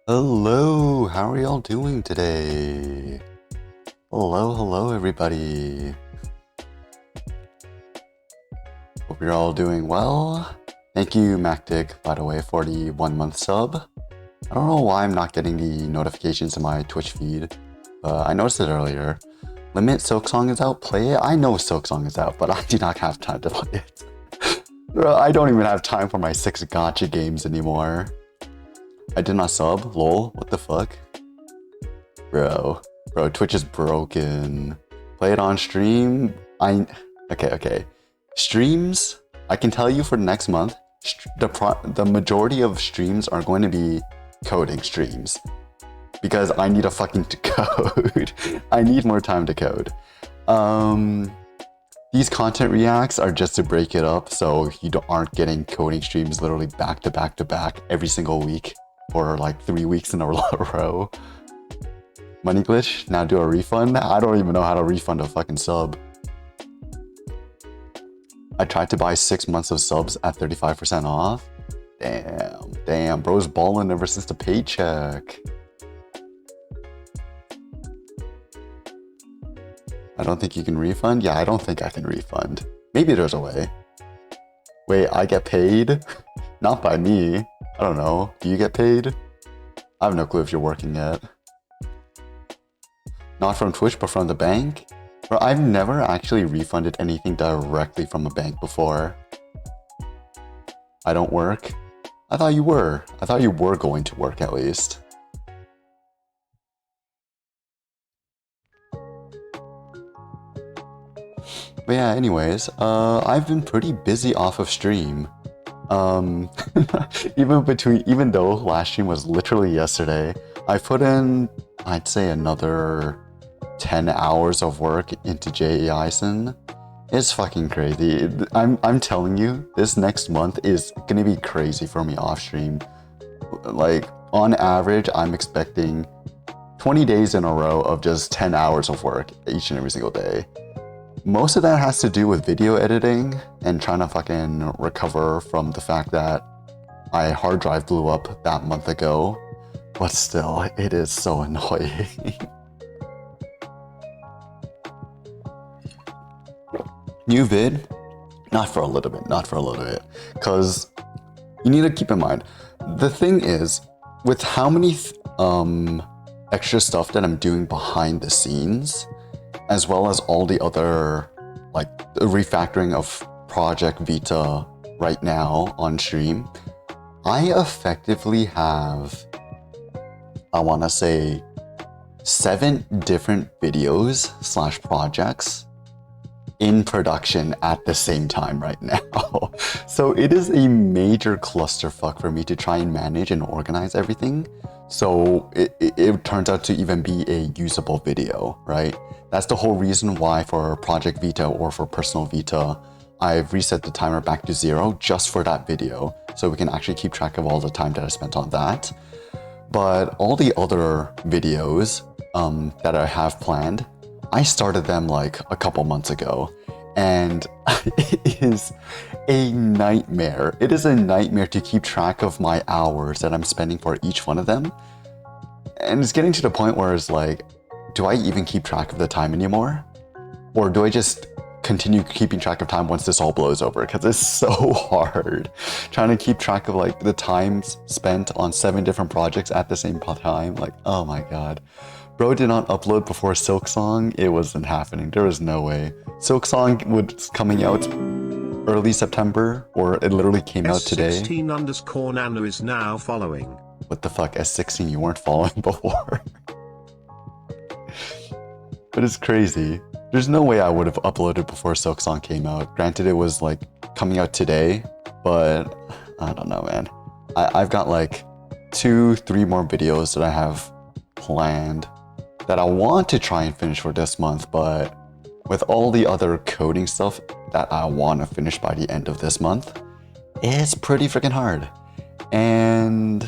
Hello, how are y'all doing today? Hello, everybody. Hope you're all doing well. Thank you, MacDick, by the way, for the 1 month sub. I don't know why I'm not getting the notifications in my Twitch feed, but I noticed it earlier. Limit Silksong is out, play it? I know Silksong is out, but I do not have time to play it. Bro, I don't even have time for my 6 gacha games anymore. I did not sub, lol, what the fuck? Bro, Twitch is broken. Play it on stream. Okay. Streams, I can tell you for next month, the majority of streams are going to be coding streams. Because I need a fucking code. I need more time to code. These content reacts are just to break it up so you aren't getting coding streams literally back to back to back every single week for like 3 weeks in a row. Money glitch? Now do a refund? I don't even know how to refund a fucking sub. I tried to buy 6 months of subs at 35% off. Damn, bro's ballin' ever since the paycheck. I don't think you can refund? Yeah, I don't think I can refund. Maybe there's a way. Wait, I get paid? Not by me. I don't know. Do you get paid? I have no clue if you're working yet. Not from Twitch, but from the bank? Bro, I've never actually refunded anything directly from a bank before. I don't work? I thought you were. I thought you were going to work at least. But yeah, anyways, I've been pretty busy off of stream. Even though last stream was literally yesterday, I put in, I'd say, another 10 hours of work into JEISON. It's fucking crazy. I'm telling you, this next month is gonna be crazy for me off stream. Like, on average, I'm expecting 20 days in a row of just 10 hours of work each and every single day. Most of that has to do with video editing and trying to fucking recover from the fact that my hard drive blew up that month ago. But still, it is so annoying. New vid? Not for a little bit. Because you need to keep in mind, the thing is, with how many extra stuff that I'm doing behind the scenes, as well as all the other, like, the refactoring of Project Vita right now on stream, I effectively have, I want to say, 7 different videos / projects in production at the same time right now. So it is a major clusterfuck for me to try and manage and organize everything. So it turns out to even be a usable video, right? That's the whole reason why for Project Vita or for Personal Vita, I've reset the timer back to 0 just for that video, so we can actually keep track of all the time that I spent on that. But all the other videos that I have planned, I started them like a couple months ago, and it is a nightmare. It is a nightmare to keep track of my hours that I'm spending for each one of them. And it's getting to the point where it's like, do I even keep track of the time anymore? Or do I just continue keeping track of time once this all blows over? Because it's so hard trying to keep track of like the times spent on 7 different projects at the same time. Like, oh my god. Bro did not upload before Silksong. It wasn't happening. There was no way. Silksong was coming out early September, or it literally came out today. S16_Nano is now following. What the fuck, S16? You weren't following before. But it's crazy. There's no way I would have uploaded before Silksong came out. Granted, it was like coming out today, but I don't know, man. I've got like 2-3 more videos that I have planned that I want to try and finish for this month, but with all the other coding stuff that I want to finish by the end of this month, it's pretty freaking hard. And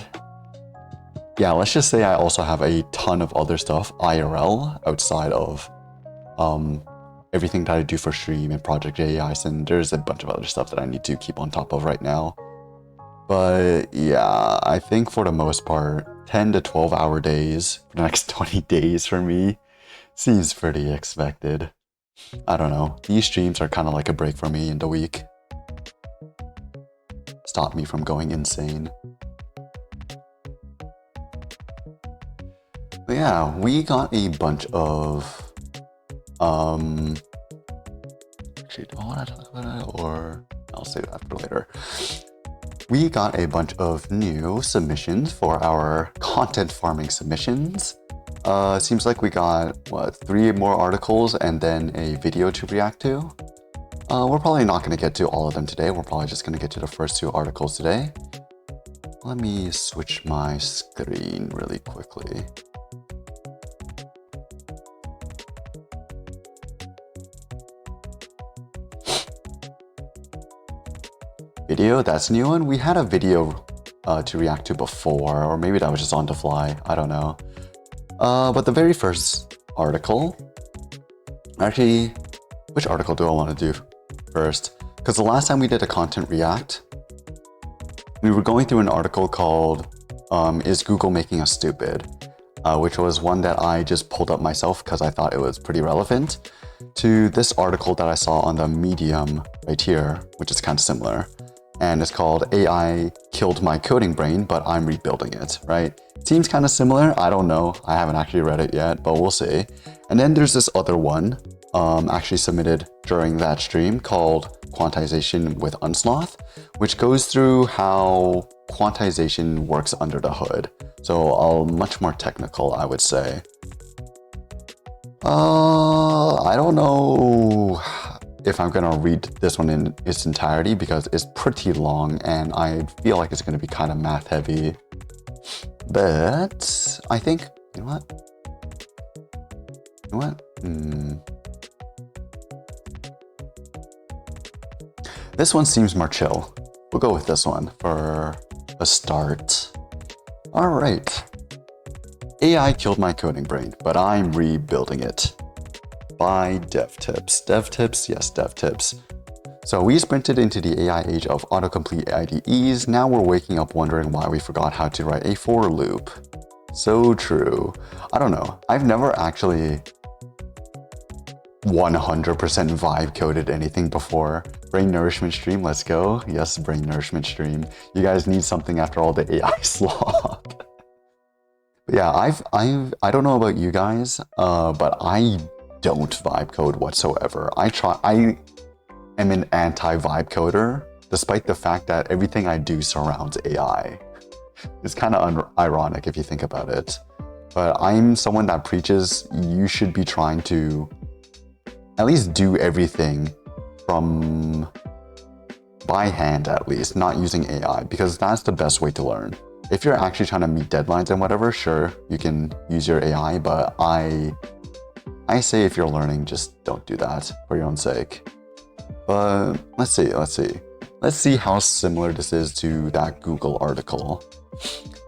yeah, let's just say I also have a ton of other stuff IRL outside of everything that I do for stream and Project JEIS, and there's a bunch of other stuff that I need to keep on top of right now. But yeah, I think for the most part, 10 to 12 hour days for the next 20 days for me seems pretty expected. I don't know. These streams are kind of like a break for me in the week. Stop me from going insane. But yeah, we got a bunch of actually, do I want to talk about it, or I'll save that for later. We got a bunch of new submissions for our content farming submissions. Seems like we got, 3 more articles and then a video to react to. We're probably not going to get to all of them today. We're probably just going to get to the first 2 articles today. Let me switch my screen really quickly. Video, that's a new one. We had a video to react to before, or maybe that was just on the fly. I don't know. But the very first article, actually, which article do I want to do first? Because the last time we did a content react, we were going through an article called Is Google Making Us Stupid? Which was one that I just pulled up myself because I thought it was pretty relevant to this article that I saw on the Medium right here, which is kind of similar. And it's called AI Killed My Coding Brain, but I'm Rebuilding It, right? Seems kind of similar. I don't know. I haven't actually read it yet, but we'll see. And then there's this other one actually submitted during that stream called Quantization with Unsloth, which goes through how quantization works under the hood. So much more technical, I would say. I don't know if I'm gonna read this one in its entirety because it's pretty long and I feel like it's gonna be kind of math heavy. But I think, you know what? This one seems more chill. We'll go with this one for a start. All right. AI killed my coding brain, but I'm rebuilding it. By DevTips. DevTips, yes, DevTips. So we sprinted into the AI age of autocomplete IDEs. Now we're waking up wondering why we forgot how to write a for loop. So true. I don't know. I've never actually 100% vibe coded anything before. Brain nourishment stream, let's go. Yes, brain nourishment stream. You guys need something after all the AI slog. Yeah, I don't know about you guys, but I don't vibe code whatsoever. I am an anti-vibe coder, despite the fact that everything I do surrounds AI. It's kind of ironic if you think about it. But I'm someone that preaches you should be trying to at least do everything from by hand, at least, not using AI, because that's the best way to learn. If you're actually trying to meet deadlines and whatever, sure, you can use your AI, but I say if you're learning, just don't do that for your own sake. But let's see how similar this is to that Google article.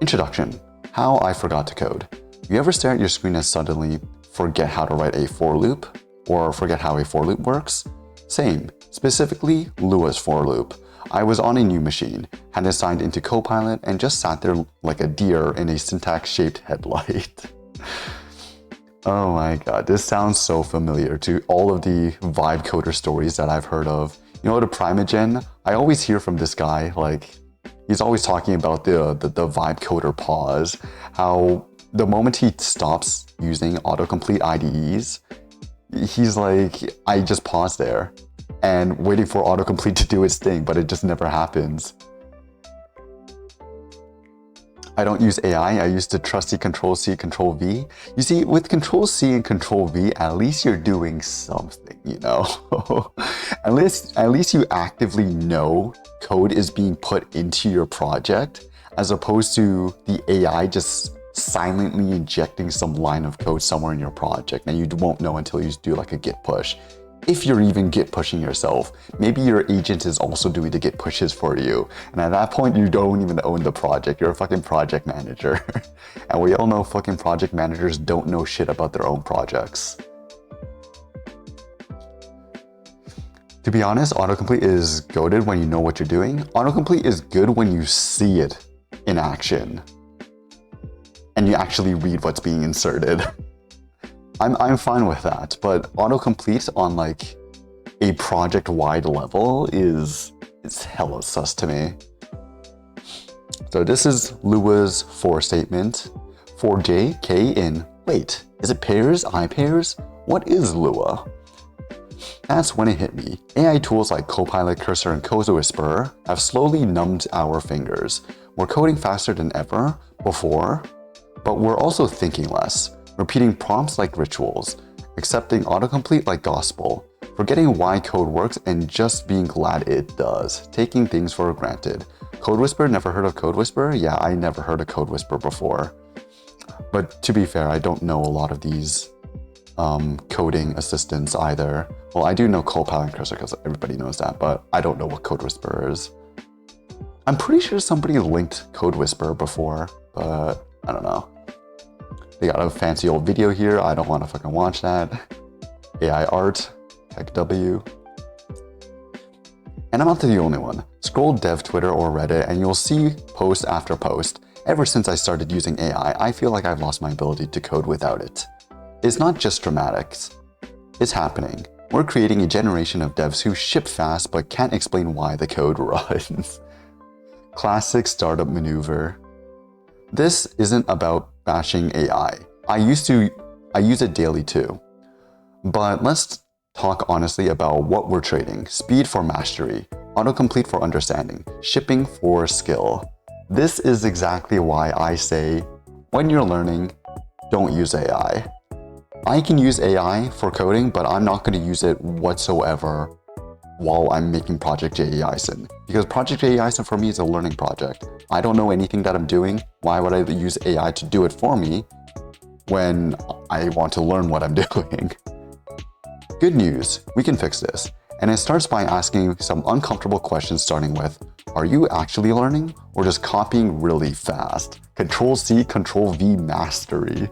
Introduction, how I forgot to code. You ever stare at your screen and suddenly forget how to write a for loop or forget how a for loop works? Same, specifically Lua's for loop. I was on a new machine, had it signed into Copilot, and just sat there like a deer in a syntax-shaped headlight. Oh my god, this sounds so familiar to all of the vibe coder stories that I've heard of. You know, the Primogen, I always hear from this guy, like, he's always talking about the vibe coder pause, how the moment he stops using autocomplete IDEs, he's like, I just pause there and waiting for autocomplete to do its thing, but it just never happens. I don't use AI, I use the trusty Control-C, Control-V. You see, with Control-C and Control-V, at least you're doing something, you know? at least you actively know code is being put into your project, as opposed to the AI just silently injecting some line of code somewhere in your project and you won't know until you do like a git push. If you're even git pushing yourself, maybe your agent is also doing the git pushes for you. And at that point, you don't even own the project. You're a fucking project manager. And we all know fucking project managers don't know shit about their own projects. To be honest, autocomplete is goated when you know what you're doing. Autocomplete is good when you see it in action. and you actually read what's being inserted. I'm fine with that, but autocomplete on like a project-wide level it's hella sus to me. So this is Lua's for statement. For J, K in, wait, is it pairs, I pairs? What is Lua? That's when it hit me. AI tools like Copilot, Cursor, and Code Whisperer have slowly numbed our fingers. We're coding faster than ever before, but we're also thinking less, repeating prompts like rituals, accepting autocomplete like gospel, forgetting why code works and just being glad it does, taking things for granted. Code Whisperer, never heard of Code Whisperer? Yeah, I never heard of Code Whisperer before. But to be fair, I don't know a lot of these coding assistants either. Well, I do know Copilot and Cursor because everybody knows that, but I don't know what Code Whisperer is. I'm pretty sure somebody linked Code Whisperer before, but I don't know. They got a fancy old video here. I don't want to fucking watch that. AI art, heck W. And I'm not the only one. Scroll dev Twitter or Reddit and you'll see post after post. Ever since I started using AI, I feel like I've lost my ability to code without it. It's not just dramatics. It's happening. We're creating a generation of devs who ship fast but can't explain why the code runs. Classic startup maneuver. This isn't about bashing AI. I use it daily too. But let's talk honestly about what we're trading. Speed for mastery, autocomplete for understanding, shipping for skill. This is exactly why I say, when you're learning, don't use AI. I can use AI for coding, but I'm not going to use it whatsoever while I'm making Project JEISON. Because Project JEISON for me is a learning project. I don't know anything that I'm doing. Why would I use AI to do it for me when I want to learn what I'm doing? Good news, we can fix this. And it starts by asking some uncomfortable questions starting with, are you actually learning or just copying really fast? Control-C, Control-V mastery.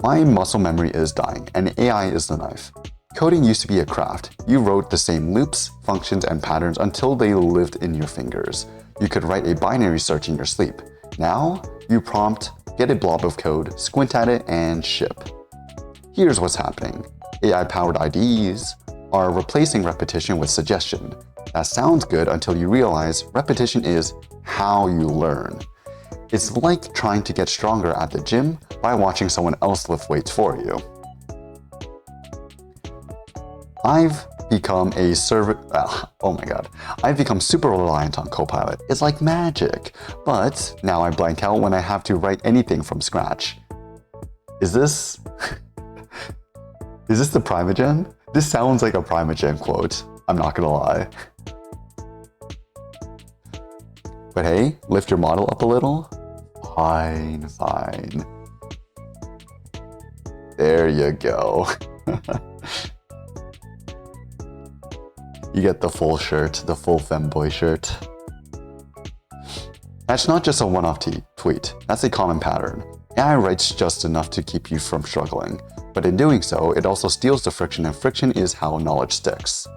My muscle memory is dying and AI is the knife. Coding used to be a craft. You wrote the same loops, functions, and patterns until they lived in your fingers. You could write a binary search in your sleep. Now, you prompt, get a blob of code, squint at it, and ship. Here's what's happening. AI-powered IDEs are replacing repetition with suggestion. That sounds good until you realize repetition is how you learn. It's like trying to get stronger at the gym by watching someone else lift weights for you. I've become I've become super reliant on Copilot. It's like magic, but now I blank out when I have to write anything from scratch. Is this the Primogen? This sounds like a Primogen quote, I'm not gonna lie. But hey, lift your model up a little. Fine. There you go. You get the full shirt, the full femboy shirt. That's not just a one-off tweet, that's a common pattern. AI writes just enough to keep you from struggling, but in doing so, it also steals the friction, and friction is how knowledge sticks.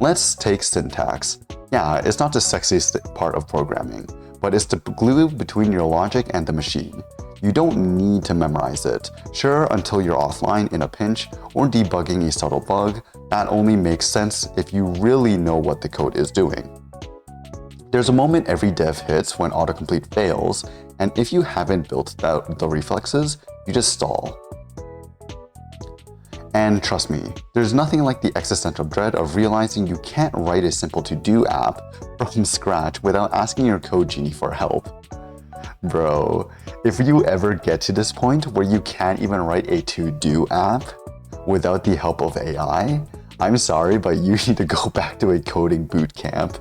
Let's take syntax. Yeah, it's not the sexiest part of programming, but it's the glue between your logic and the machine. You don't need to memorize it. Sure, until you're offline in a pinch or debugging a subtle bug, that only makes sense if you really know what the code is doing. There's a moment every dev hits when autocomplete fails, and if you haven't built out the reflexes, you just stall. And trust me, there's nothing like the existential dread of realizing you can't write a simple to-do app from scratch without asking your code genie for help. Bro, if you ever get to this point where you can't even write a to-do app without the help of AI, I'm sorry, but you need to go back to a coding boot camp.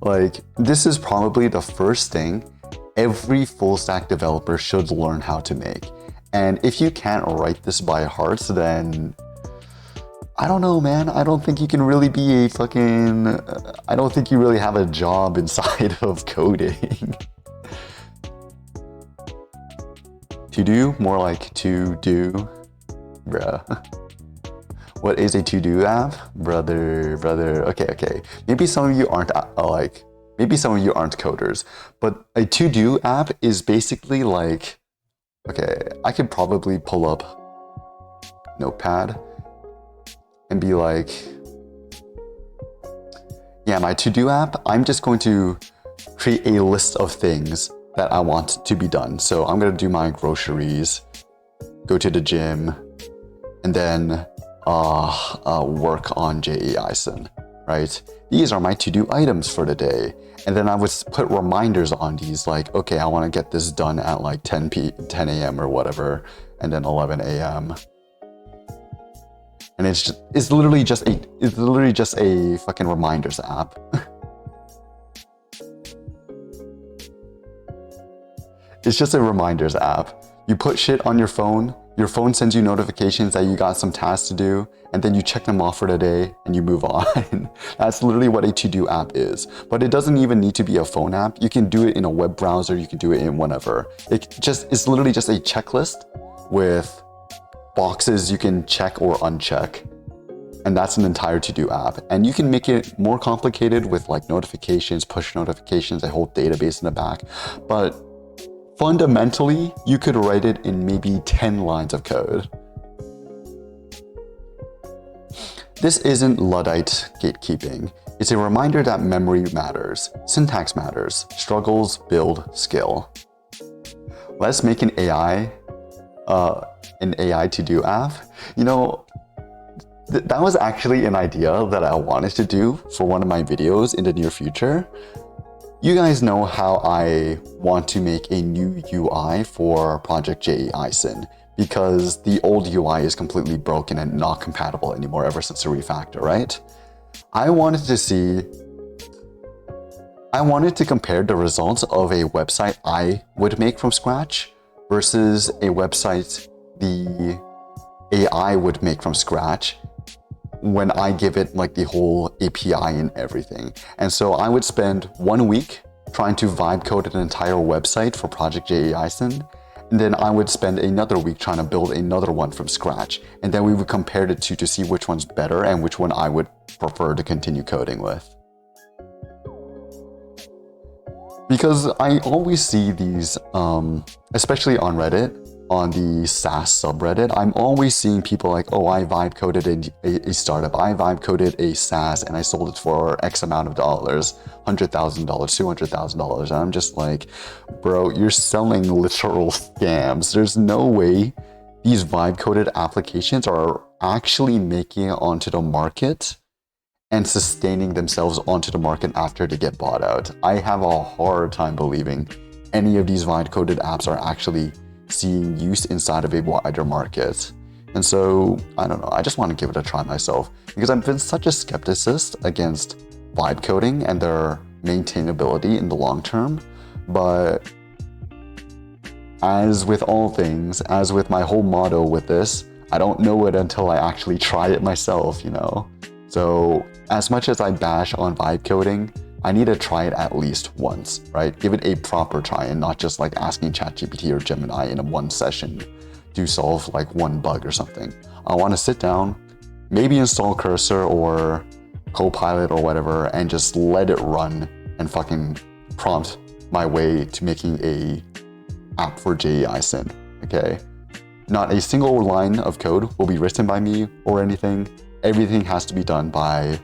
Like, this is probably the first thing every full-stack developer should learn how to make. And if you can't write this by heart, then I don't know, man. I don't think you can really be a fucking... I don't think you really have a job inside of coding. To do? More like to do. Bruh. What is a to-do app? Brother. Okay. Maybe some of you aren't like maybe some of you aren't coders, but a to-do app is basically like, okay, I could probably pull up Notepad and be like, yeah, my to-do app, I'm just going to create a list of things that I want to be done. So I'm going to do my groceries, go to the gym, and then work on JAISON, right? These are my to-do items for the day. And then I would put reminders on these like, okay, I want to get this done at like 10 a.m. or whatever, and then 11 a.m. And it's literally just a fucking reminders app. It's just a reminders app. You put shit on your phone sends you notifications that you got some tasks to do, and then you check them off for the day and you move on. That's literally what a to-do app is. But it doesn't even need to be a phone app. You can do it in a web browser, you can do it in whatever. It's literally just a checklist with boxes you can check or uncheck. And that's an entire to-do app. And you can make it more complicated with like notifications, push notifications, a whole database in the back. But fundamentally, you could write it in maybe 10 lines of code. This isn't Luddite gatekeeping. It's a reminder that memory matters, syntax matters, struggles build skill. Let's make an AI to-do app. You know, that was actually an idea that I wanted to do for one of my videos in the near future. You guys know how I want to make a new UI for Project JAISON because the old UI is completely broken and not compatible anymore ever since the refactor, right? I wanted to compare the results of a website I would make from scratch versus a website the AI would make from scratch when I give it like the whole API and everything. And so I would spend 1 week trying to vibe code an entire website for Project JAISON. And then I would spend another week trying to build another one from scratch. And then we would compare the two to see which one's better and which one I would prefer to continue coding with. Because I always see these, especially on Reddit, on the SaaS subreddit, I'm always seeing people like, oh, I vibe coded a startup. I vibe coded a SaaS and I sold it for X amount of dollars, $100,000, $200,000. And I'm just like, bro, you're selling literal scams. There's no way these vibe coded applications are actually making it onto the market and sustaining themselves onto the market after they get bought out. I have a hard time believing any of these vibe coded apps are actually seeing use inside of a wider market. And so, I don't know, I just want to give it a try myself because I've been such a skepticist against vibe coding and their maintainability in the long term. But as with all things, as with my whole motto with this, I don't know it until I actually try it myself, you know? So as much as I bash on vibe coding, I need to try it at least once, right? Give it a proper try and not just like asking ChatGPT or Gemini in a one session to solve like one bug or something. I want to sit down, maybe install Cursor or Copilot or whatever, and just let it run and fucking prompt my way to making a app for JAISON, okay? Not a single line of code will be written by me or anything. Everything has to be done by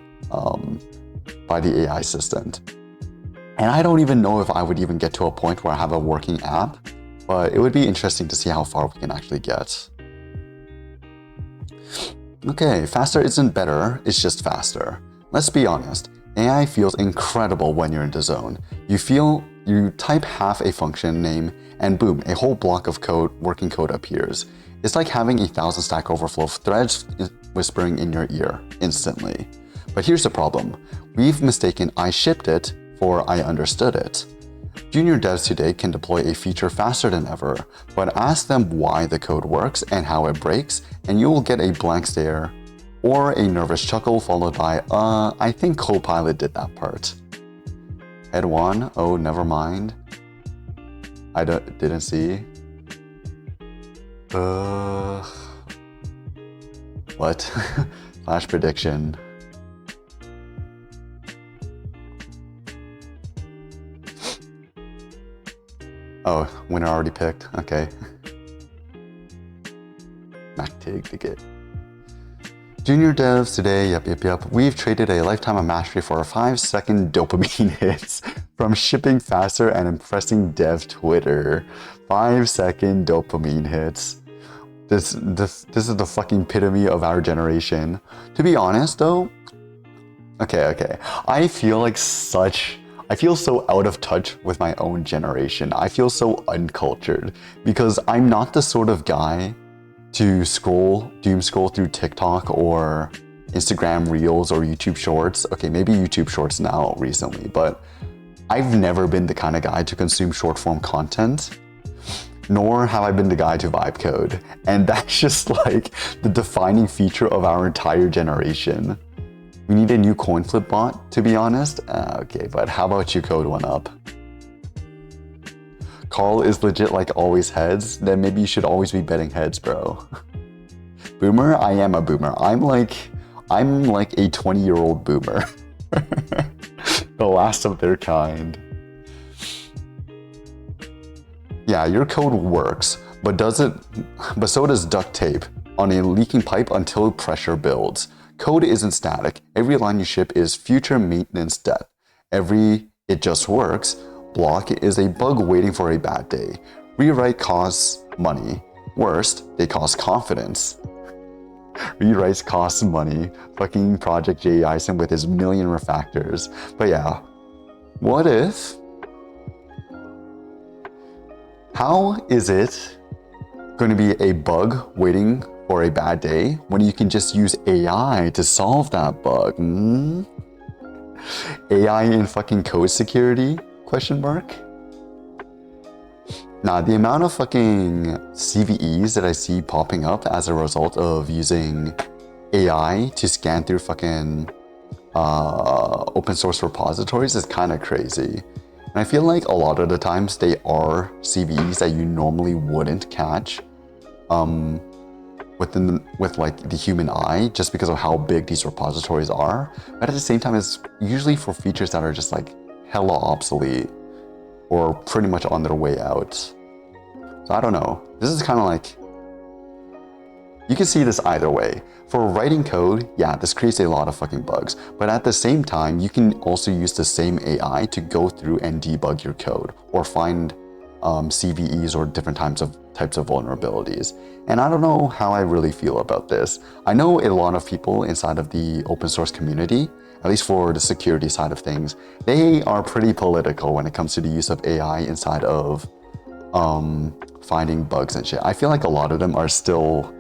the AI assistant. And I don't even know if I would even get to a point where I have a working app, but it would be interesting to see how far we can actually get. Okay, faster isn't better, it's just faster. Let's be honest, AI feels incredible when you're in the zone. You type half a function name and boom, a whole block of code, working code appears. It's like having 1,000 Stack Overflow threads whispering in your ear instantly. But here's the problem. We've mistaken I shipped it for I understood it. Junior devs today can deploy a feature faster than ever, but ask them why the code works and how it breaks, and you will get a blank stare or a nervous chuckle followed by, I think Copilot did that part. Head 1, oh, never mind. I didn't see. What? Flash prediction. Oh, winner already picked. Okay. MacTig to get. Junior devs today, yep. We've traded a lifetime of mastery for 5-second dopamine hits from shipping faster and impressing dev Twitter. 5-second dopamine hits. This is the fucking epitome of our generation. To be honest though, okay. I feel so out of touch with my own generation. I feel so uncultured because I'm not the sort of guy to doom scroll through TikTok or Instagram Reels or YouTube Shorts. Okay, maybe YouTube Shorts now recently, but I've never been the kind of guy to consume short form content, nor have I been the guy to vibe code. And that's just like the defining feature of our entire generation. We need a new coin flip bot, to be honest. Okay, but how about you code one up? Carl is legit like always heads, then maybe you should always be betting heads, bro. Boomer? I am a boomer. I'm like a 20-year-old boomer. The last of their kind. Yeah, your code works, but so does duct tape on a leaking pipe until pressure builds. Code isn't static. Every line you ship is future maintenance debt. Every it just works block is a bug waiting for a bad day. Rewrite costs money. Worst, they cost confidence. Rewrites cost money. Fucking Project J. Ison with his million refactors. But yeah, what if? How is it going to be a bug waiting for a bad day when you can just use AI to solve that bug? AI in fucking code security? Question mark? Nah, the amount of fucking CVEs that I see popping up as a result of using AI to scan through fucking open source repositories is kind of crazy. And I feel like a lot of the times they are CVEs that you normally wouldn't catch with like the human eye, just because of how big these repositories are. But at the same time, it's usually for features that are just like hella obsolete or pretty much on their way out. So I don't know. This is kind of like, you can see this either way. For writing code, yeah, this creates a lot of fucking bugs. But at the same time, you can also use the same AI to go through and debug your code or find CVEs or different types of vulnerabilities. And I don't know how I really feel about this. I know a lot of people inside of the open source community, at least for the security side of things, they are pretty political when it comes to the use of AI inside of finding bugs and shit. I feel like a lot of them are still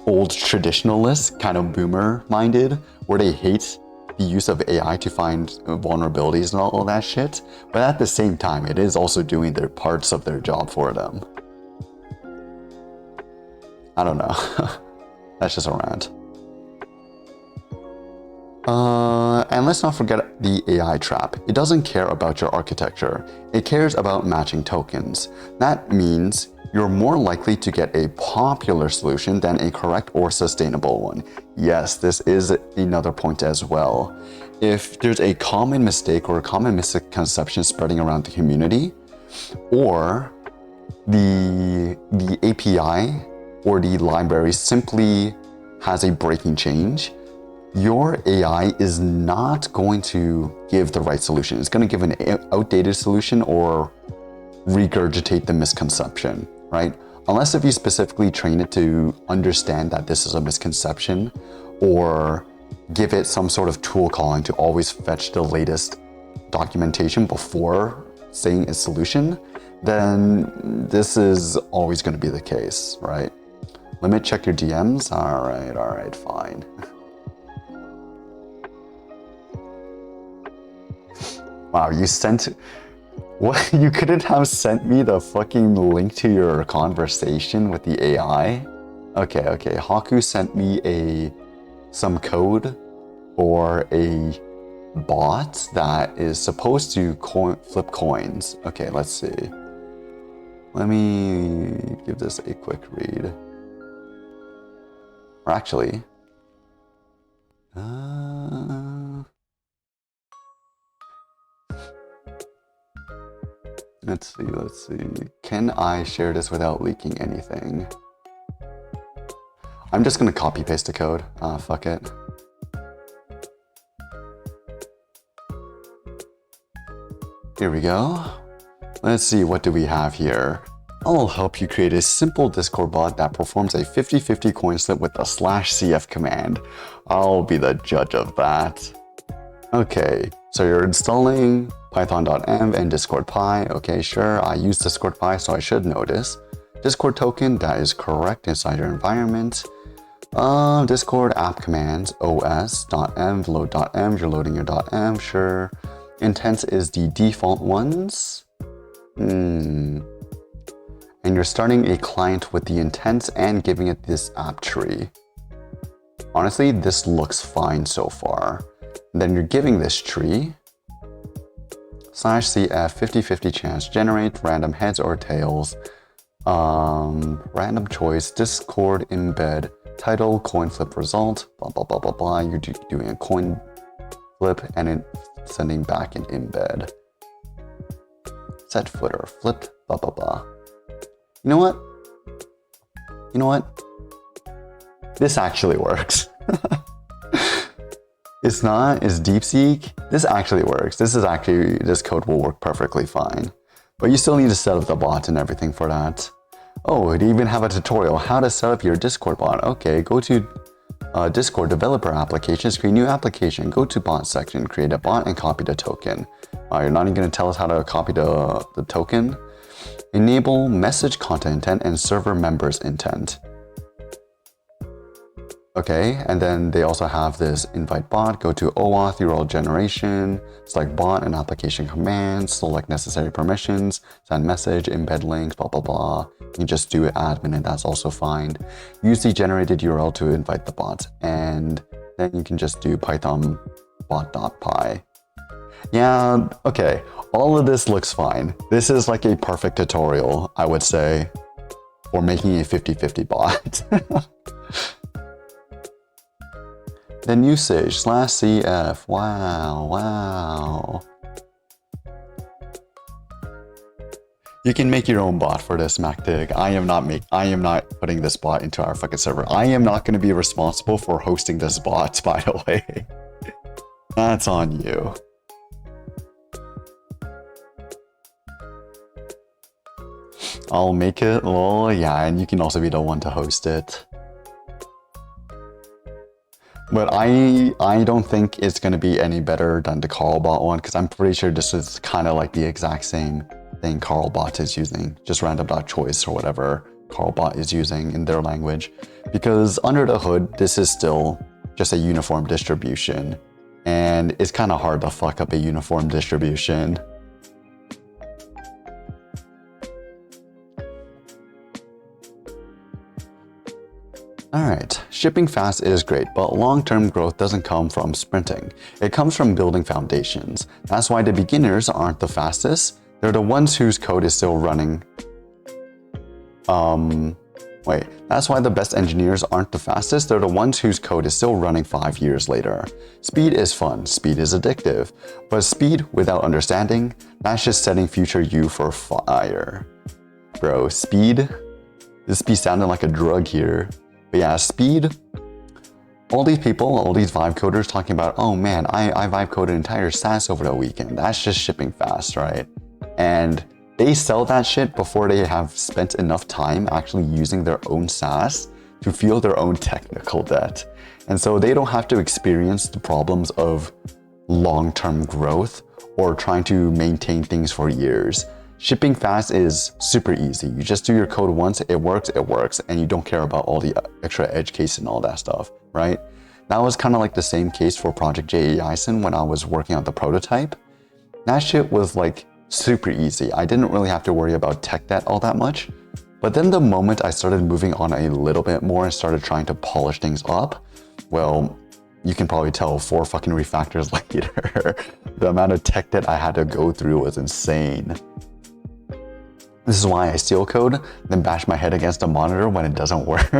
old traditionalists, kind of boomer minded, where they hate the use of AI to find vulnerabilities and all that shit. But at the same time, it is also doing their parts of their job for them. I don't know. That's just a rant. And let's not forget the AI trap. It doesn't care about your architecture. It cares about matching tokens. That means you're more likely to get a popular solution than a correct or sustainable one. Yes, this is another point as well. If there's a common mistake or a common misconception spreading around the community, or the API or the library simply has a breaking change, your AI is not going to give the right solution. It's going to give an outdated solution or regurgitate the misconception, right? Unless if you specifically train it to understand that this is a misconception, or give it some sort of tool calling to always fetch the latest documentation before saying a solution, then this is always going to be the case, right? Limit check your DMs. All right, fine. Wow, you sent... What? You couldn't have sent me the fucking link to your conversation with the AI? Okay. Haku sent me some code for a bot that is supposed to flip coins. Okay, let's see. Let me give this a quick read. Or actually... Let's see. Can I share this without leaking anything? I'm just gonna copy paste the code. Fuck it. Here we go. Let's see, what do we have here? I'll help you create a simple Discord bot that performs a 50-50 coin flip with the /cf command. I'll be the judge of that. Okay, so you're installing python.env and Discord Pi. Okay, sure, I use Discord Pi, so I should know this. Discord token, that is correct inside your environment. Discord app commands, os.env, load.env, you're loading your .env, sure. Intents is the default ones. And you're starting a client with the intents and giving it this app tree. Honestly, this looks fine so far. Then you're giving this tree /cf 50-50 chance, generate random heads or tails, random choice, Discord embed, title, coin flip result, blah, blah, blah, blah, blah. You're doing a coin flip and it sending back an embed. Set footer, flipped, blah, blah, blah. You know what? This actually works. It's DeepSeek. This actually works. This code will work perfectly fine. But you still need to set up the bot and everything for that. Oh, it even have a tutorial how to set up your Discord bot. Okay, go to Discord developer applications, create new application, go to bot section, create a bot and copy the token. You're not even gonna tell us how to copy the token. Enable message content intent and server members intent. Okay, and then they also have this invite bot, go to OAuth URL generation, select bot and application commands, select necessary permissions, send message, embed links, blah, blah, blah. You can just do admin and that's also fine. Use the generated URL to invite the bot, and then you can just do python bot.py. Yeah, okay, all of this looks fine. This is like a perfect tutorial, I would say, for making a 50-50 bot. Then usage /cf, wow. You can make your own bot for this, MacDig. I am not putting this bot into our fucking server. I am not gonna be responsible for hosting this bot, by the way. That's on you. I'll make it, oh yeah, and you can also be the one to host it. But I don't think it's going to be any better than the Carlbot one, because I'm pretty sure this is kind of like the exact same thing Carlbot is using, just random.choice or whatever Carlbot is using in their language. Because under the hood, this is still just a uniform distribution, and it's kind of hard to fuck up a uniform distribution. Alright, shipping fast is great, but long-term growth doesn't come from sprinting. It comes from building foundations. That's why the beginners aren't the fastest. They're the ones whose code is still running. That's why the best engineers aren't the fastest. They're the ones whose code is still running 5 years later. Speed is fun, speed is addictive. But speed without understanding, that's just setting future you for fire. Bro, speed? This be sounding like a drug here. But yeah, speed, all these people, all these vibe coders talking about, oh man, I vibe coded entire SaaS over the weekend. That's just shipping fast, right? And they sell that shit before they have spent enough time actually using their own SaaS to feel their own technical debt. And so they don't have to experience the problems of long-term growth or trying to maintain things for years. Shipping fast is super easy. You just do your code once, it works, and you don't care about all the extra edge case and all that stuff, right? That was kind of like the same case for Project JEISON when I was working on the prototype. That shit was like super easy. I didn't really have to worry about tech debt all that much. But then the moment I started moving on a little bit more and started trying to polish things up, well, you can probably tell 4 fucking refactors later, the amount of tech debt I had to go through was insane. This is why I steal code, then bash my head against a monitor when it doesn't work.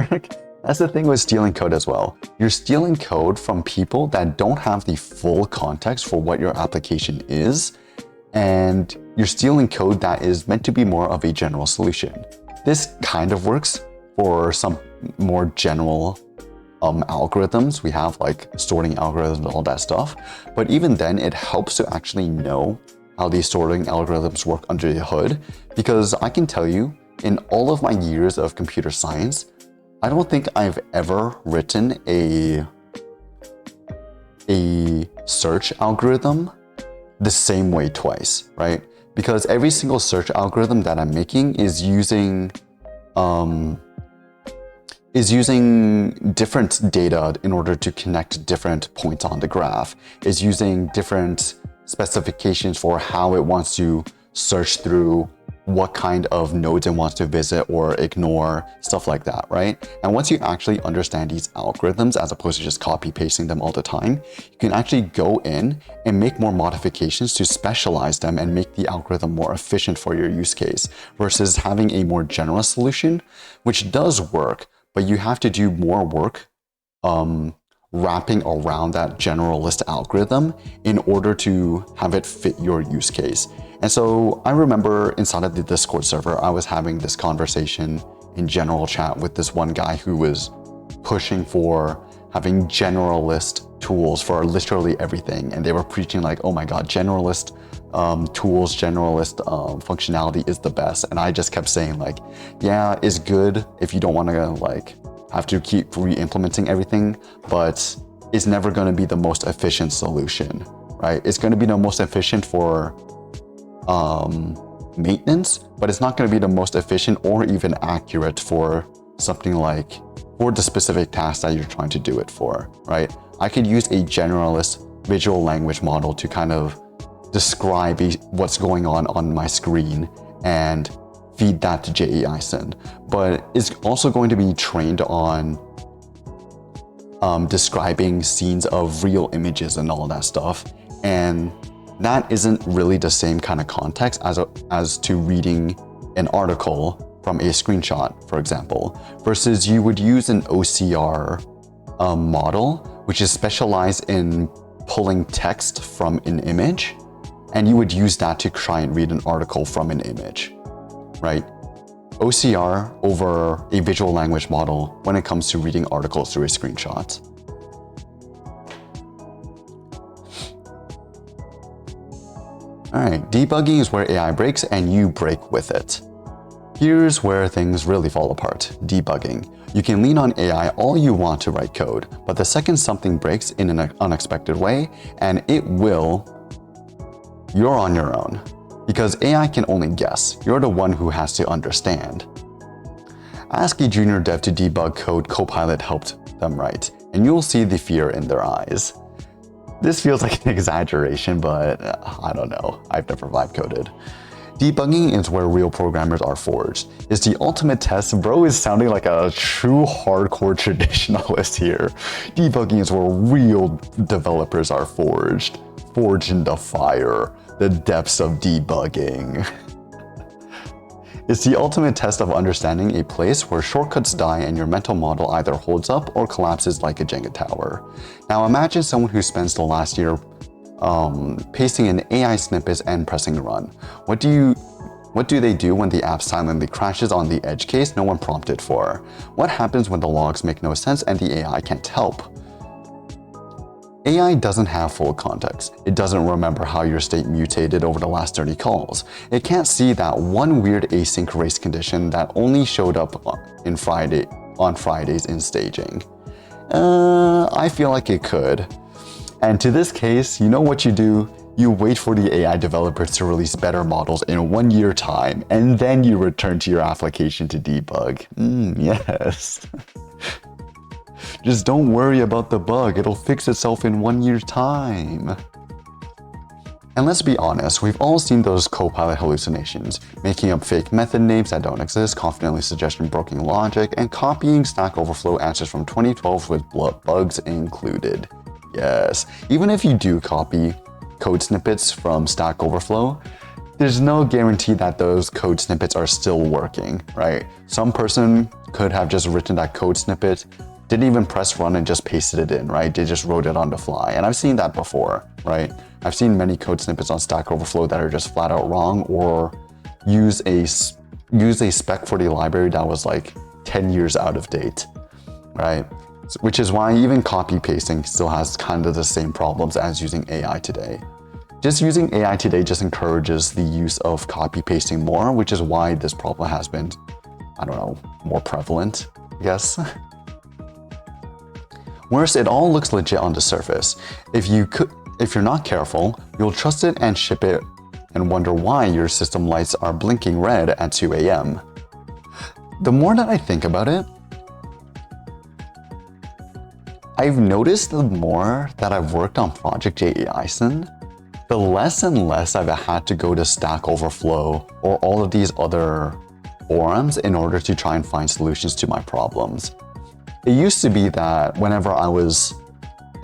That's the thing with stealing code as well. You're stealing code from people that don't have the full context for what your application is, and you're stealing code that is meant to be more of a general solution. This kind of works for some more general algorithms. We have like sorting algorithms and all that stuff. But even then, it helps to actually know how these sorting algorithms work under the hood. Because I can tell you, in all of my years of computer science, I don't think I've ever written a search algorithm the same way twice, right? Because every single search algorithm that I'm making is using different data in order to connect different points on the graph, is using different specifications for how it wants to search through what kind of nodes it wants to visit or ignore, stuff like that, right? And once you actually understand these algorithms, as opposed to just copy pasting them all the time, you can actually go in and make more modifications to specialize them and make the algorithm more efficient for your use case, versus having a more general solution, which does work, but you have to do more work wrapping around that generalist algorithm in order to have it fit your use case. And so I remember inside of the Discord server, I was having this conversation in general chat with this one guy who was pushing for having generalist tools for literally everything. And they were preaching like, oh my God, generalist tools, generalist functionality is the best. And I just kept saying like, yeah, it's good if you don't want to like have to keep re-implementing everything, but it's never going to be the most efficient solution, right? It's going to be the most efficient for maintenance, but it's not going to be the most efficient or even accurate for something like for the specific task that you're trying to do it for, right? I could use a generalist visual language model to kind of describe what's going on my screen and feed that to JEISON, but it's also going to be trained on describing scenes of real images and all that stuff. And that isn't really the same kind of context as to reading an article from a screenshot, for example, versus you would use an OCR model, which is specialized in pulling text from an image, and you would use that to try and read an article from an image, right? OCR over a visual language model when it comes to reading articles through a screenshot. All right, debugging is where AI breaks and you break with it. Here's where things really fall apart, debugging. You can lean on AI all you want to write code, but the second something breaks in an unexpected way, and it will, you're on your own. Because AI can only guess, you're the one who has to understand. Ask a junior dev to debug code Copilot helped them write, and you'll see the fear in their eyes. This feels like an exaggeration, but I don't know. I've never vibe coded. Debugging is where real programmers are forged. It's the ultimate test. Bro is sounding like a true hardcore traditionalist here. Debugging is where real developers are forged. Forged in the fire, the depths of debugging. It's the ultimate test of understanding a place where shortcuts die and your mental model either holds up or collapses like a Jenga tower. Now imagine someone who spends the last year pasting in AI snippets and pressing run. What do they do when the app silently crashes on the edge case no one prompted for? What happens when the logs make no sense and the AI can't help? AI doesn't have full context. It doesn't remember how your state mutated over the last 30 calls. It can't see that one weird async race condition that only showed up on Fridays in staging. I feel like it could. And to this case, you know what you do? You wait for the AI developers to release better models in 1 year time, and then you return to your application to debug. Yes. Just don't worry about the bug, it'll fix itself in 1 year's time. And let's be honest, we've all seen those Copilot hallucinations, making up fake method names that don't exist, confidently suggesting broken logic, and copying Stack Overflow answers from 2012 with bugs included. Yes, even if you do copy code snippets from Stack Overflow, there's no guarantee that those code snippets are still working, right? Some person could have just written that code snippet didn't even press run and just pasted it in, right? They just wrote it on the fly. And I've seen that before, right? I've seen many code snippets on Stack Overflow that are just flat out wrong, or use a spec for the library that was like 10 years out of date, right? Which is why even copy pasting still has kind of the same problems as using AI today. Just using AI today just encourages the use of copy pasting more, which is why this problem has been, I don't know, more prevalent, I guess. Worse, it all looks legit on the surface. If you're not careful, you'll trust it and ship it and wonder why your system lights are blinking red at 2 a.m. The more that I think about it, I've noticed the more that I've worked on Project JAISON, the less and less I've had to go to Stack Overflow or all of these other forums in order to try and find solutions to my problems. It used to be that whenever I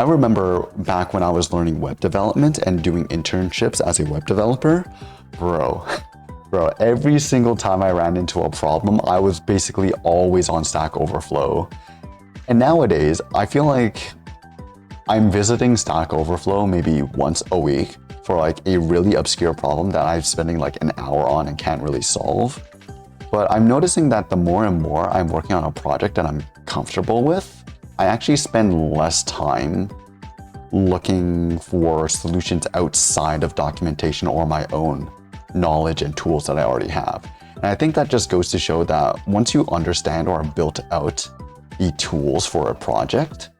remember back when I was learning web development and doing internships as a web developer, bro, every single time I ran into a problem, I was basically always on Stack Overflow. And nowadays, I feel like I'm visiting Stack Overflow maybe once a week for like a really obscure problem that I'm spending like an hour on and can't really solve. But I'm noticing that the more and more I'm working on a project that I'm comfortable with, I actually spend less time looking for solutions outside of documentation or my own knowledge and tools that I already have. And I think that just goes to show that once you understand or have built out the tools for a project,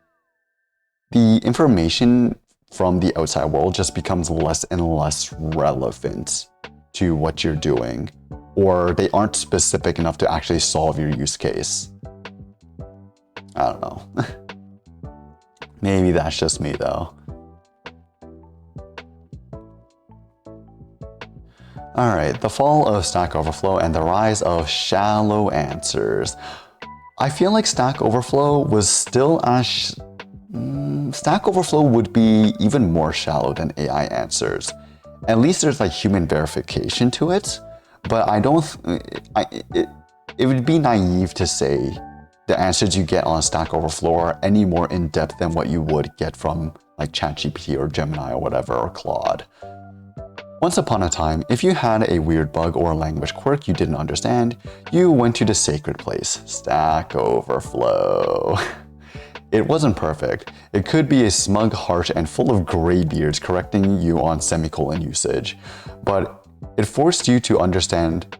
the information from the outside world just becomes less and less relevant to what you're doing, or they aren't specific enough to actually solve your use case. I don't know. Maybe that's just me though. All right, the fall of Stack Overflow and the rise of shallow answers. I feel like Stack Overflow was still as Stack Overflow would be even more shallow than AI answers. At least there's like human verification to it, but it would be naive to say the answers you get on Stack Overflow are any more in-depth than what you would get from like ChatGPT or Gemini or whatever, or Claude. Once upon a time, if you had a weird bug or a language quirk you didn't understand, you went to the sacred place, Stack Overflow. It wasn't perfect. It could be a smug, harsh, and full of gray beards correcting you on semicolon usage, but it forced you to understand.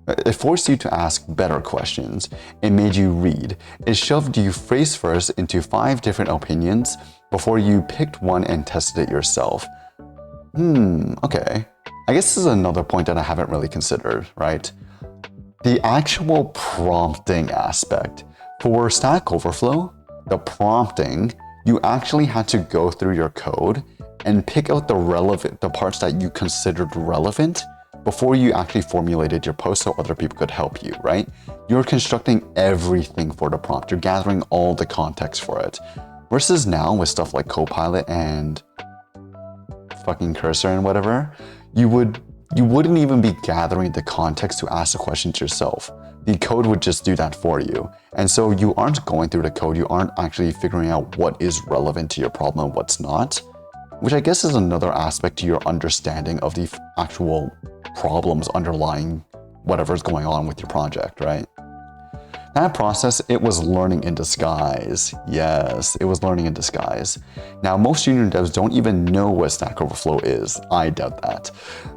It forced you to ask better questions. It made you read. It shoved you face first into 5 different opinions before you picked one and tested it yourself. Okay. I guess this is another point that I haven't really considered, right? The actual prompting aspect. For Stack Overflow, the prompting, you actually had to go through your code and pick out the parts that you considered relevant before you actually formulated your post so other people could help you, right? You're constructing everything for the prompt. You're gathering all the context for it. Versus now with stuff like Copilot and fucking Cursor and whatever, you wouldn't even be gathering the context to ask the questions yourself. The code would just do that for you. And so you aren't going through the code, you aren't actually figuring out what is relevant to your problem and what's not, which I guess is another aspect to your understanding of the actual problems underlying whatever's going on with your project, right? That process, it was learning in disguise. Yes, it was learning in disguise. Now, most junior devs don't even know what Stack Overflow is. I doubt that.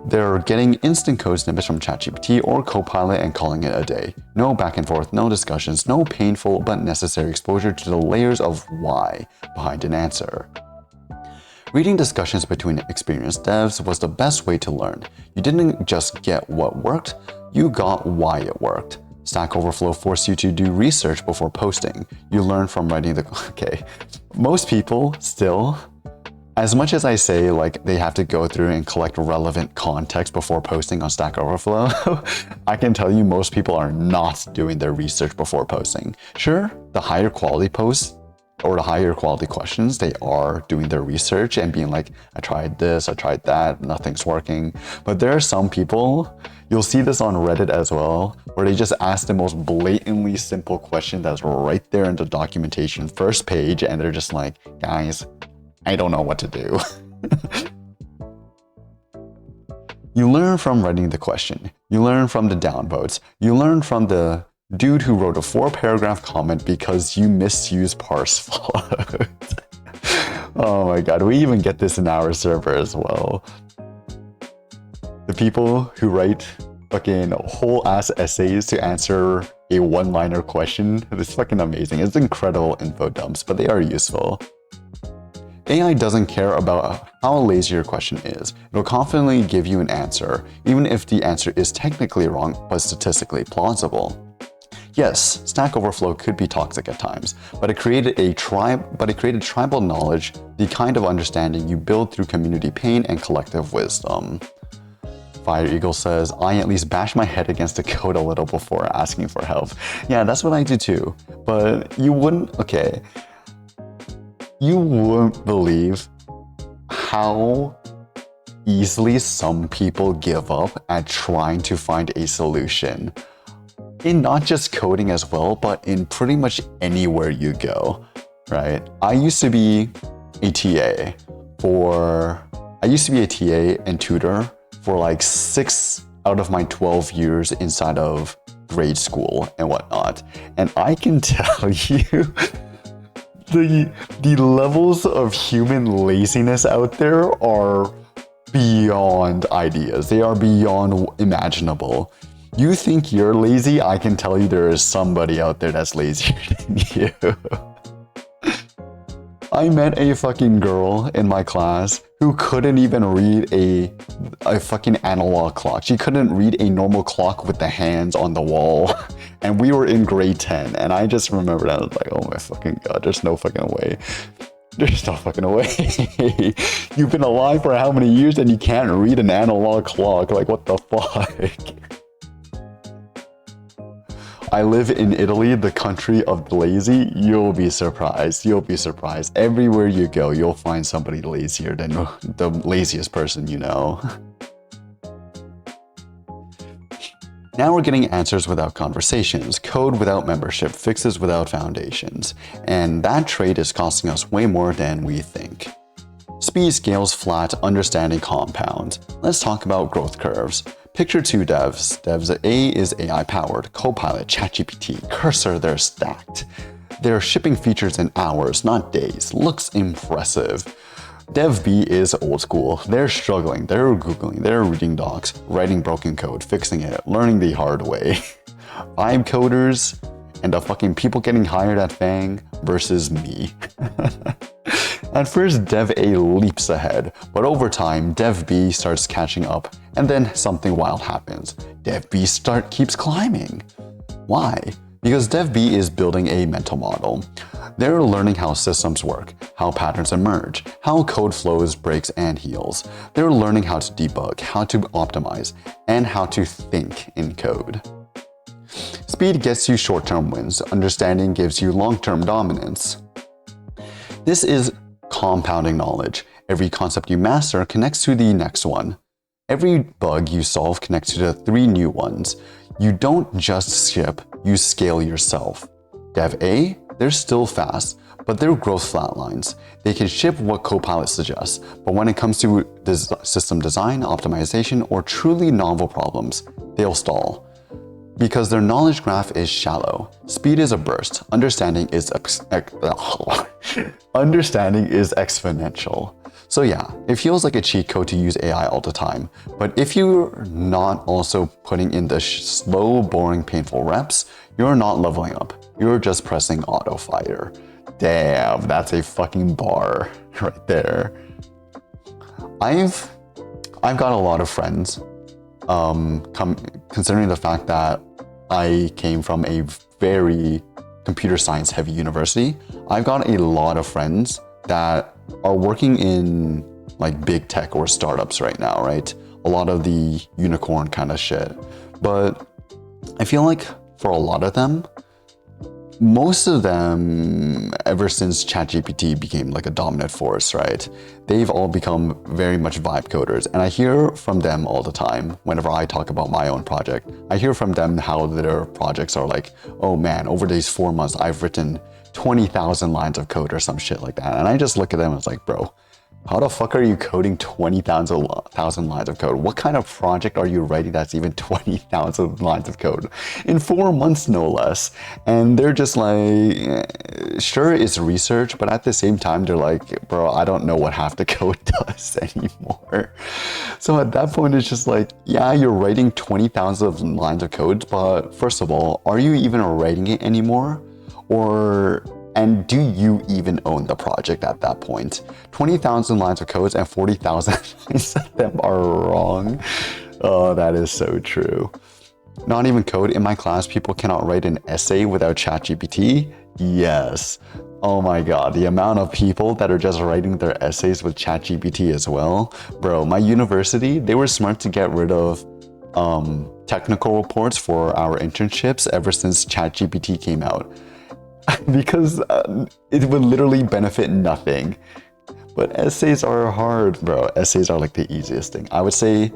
They're getting instant code snippets from ChatGPT or Copilot and calling it a day. No back and forth, no discussions, no painful but necessary exposure to the layers of why behind an answer. Reading discussions between experienced devs was the best way to learn. You didn't just get what worked, you got why it worked. Stack Overflow forced you to do research before posting. You learn from writing the... Okay, most people still, as much as I say like they have to go through and collect relevant context before posting on Stack Overflow, I can tell you most people are not doing their research before posting. Sure, the higher quality posts or the higher quality questions, they are doing their research and being like, I tried this, I tried that, nothing's working. But there are some people, you'll see this on Reddit as well, where they just ask the most blatantly simple question that's right there in the documentation, first page, and they're just like, guys, I don't know what to do. You learn from writing the question. You learn from the downvotes. You learn from the dude who wrote a 4-paragraph comment because you misused parse float. Oh my god, we even get this in our server as well. The people who write fucking whole ass essays to answer a one-liner question, it's fucking amazing. It's incredible info dumps, but they are useful. AI doesn't care about how lazy your question is. It'll confidently give you an answer, even if the answer is technically wrong but statistically plausible. Yes, Stack Overflow could be toxic at times, but it created tribal knowledge, the kind of understanding you build through community pain and collective wisdom. Fire Eagle says, I at least bash my head against the code a little before asking for help. Yeah, that's what I do too. But you wouldn't believe how easily some people give up at trying to find a solution. In not just coding as well, but in pretty much anywhere you go, right? I used to be a TA and tutor for like 6 out of my 12 years inside of grade school and whatnot. And I can tell you, the levels of human laziness out there are beyond ideas. They are beyond imaginable. You think you're lazy? I can tell you there is somebody out there that's lazier than you. I met a fucking girl in my class who couldn't even read a fucking analog clock. She couldn't read a normal clock with the hands on the wall. And we were in grade 10. And I just remembered, I was like, oh my fucking god, there's no fucking way. There's no fucking way. You've been alive for how many years and you can't read an analog clock? Like, what the fuck? I live in Italy, the country of the lazy. You'll be surprised. You'll be surprised. Everywhere you go, you'll find somebody lazier than the laziest person you know. Now we're getting answers without conversations, code without membership, fixes without foundations. And that trade is costing us way more than we think. Speed scales flat, understanding compounds. Let's talk about growth curves. Picture 2 devs. Devs A is AI-powered, Copilot, ChatGPT, Cursor, they're stacked. They're shipping features in hours, not days. Looks impressive. Dev B is old school. They're struggling, they're Googling, they're reading docs, writing broken code, fixing it, learning the hard way. Vibe coders and the fucking people getting hired at Fang versus me. At first, Dev A leaps ahead, but over time, Dev B starts catching up, and then something wild happens. Dev B keeps climbing. Why? Because Dev B is building a mental model. They're learning how systems work, how patterns emerge, how code flows, breaks, and heals. They're learning how to debug, how to optimize, and how to think in code. Speed gets you short-term wins. Understanding gives you long-term dominance. This is compounding knowledge. Every concept you master connects to the next one. Every bug you solve connects to the 3 new ones. You don't just skip, you scale yourself. Dev A, they're still fast, but their growth flatlines. They can ship what Copilot suggests, but when it comes to system design, optimization, or truly novel problems, they'll stall. Because their knowledge graph is shallow. Speed is a burst. Understanding is exponential. So yeah, it feels like a cheat code to use AI all the time. But if you're not also putting in the slow, boring, painful reps, you're not leveling up. You're just pressing auto fire. Damn, that's a fucking bar right there. I've got a lot of friends. Considering the fact that I came from a very computer science heavy university, I've got a lot of friends that are working in like big tech or startups right now, right? A lot of the unicorn kind of shit. But I feel like for a lot of them, most of them, ever since ChatGPT became like a dominant force, right? They've all become very much vibe coders. And I hear from them all the time whenever I talk about my own project. I hear from them how their projects are like, oh man, over these 4 months, I've written 20,000 lines of code or some shit like that. And I just look at them and it's like, bro, how the fuck are you coding 20,000 lines of code? What kind of project are you writing that's even 20,000 lines of code? In 4 months, no less. And they're just like, sure, it's research, but at the same time, they're like, bro, I don't know what half the code does anymore. So at that point, it's just like, yeah, you're writing 20,000 lines of code, but first of all, are you even writing it anymore? And do you even own the project at that point? 20,000 lines of codes and 40,000 lines of them are wrong. Oh, that is so true. Not even code. In my class, people cannot write an essay without ChatGPT. Yes. Oh my God, the amount of people that are just writing their essays with ChatGPT as well. Bro, my university, they were smart to get rid of technical reports for our internships ever since ChatGPT came out. Because it would literally benefit nothing. But essays are hard, bro. Essays are like the easiest thing. I would say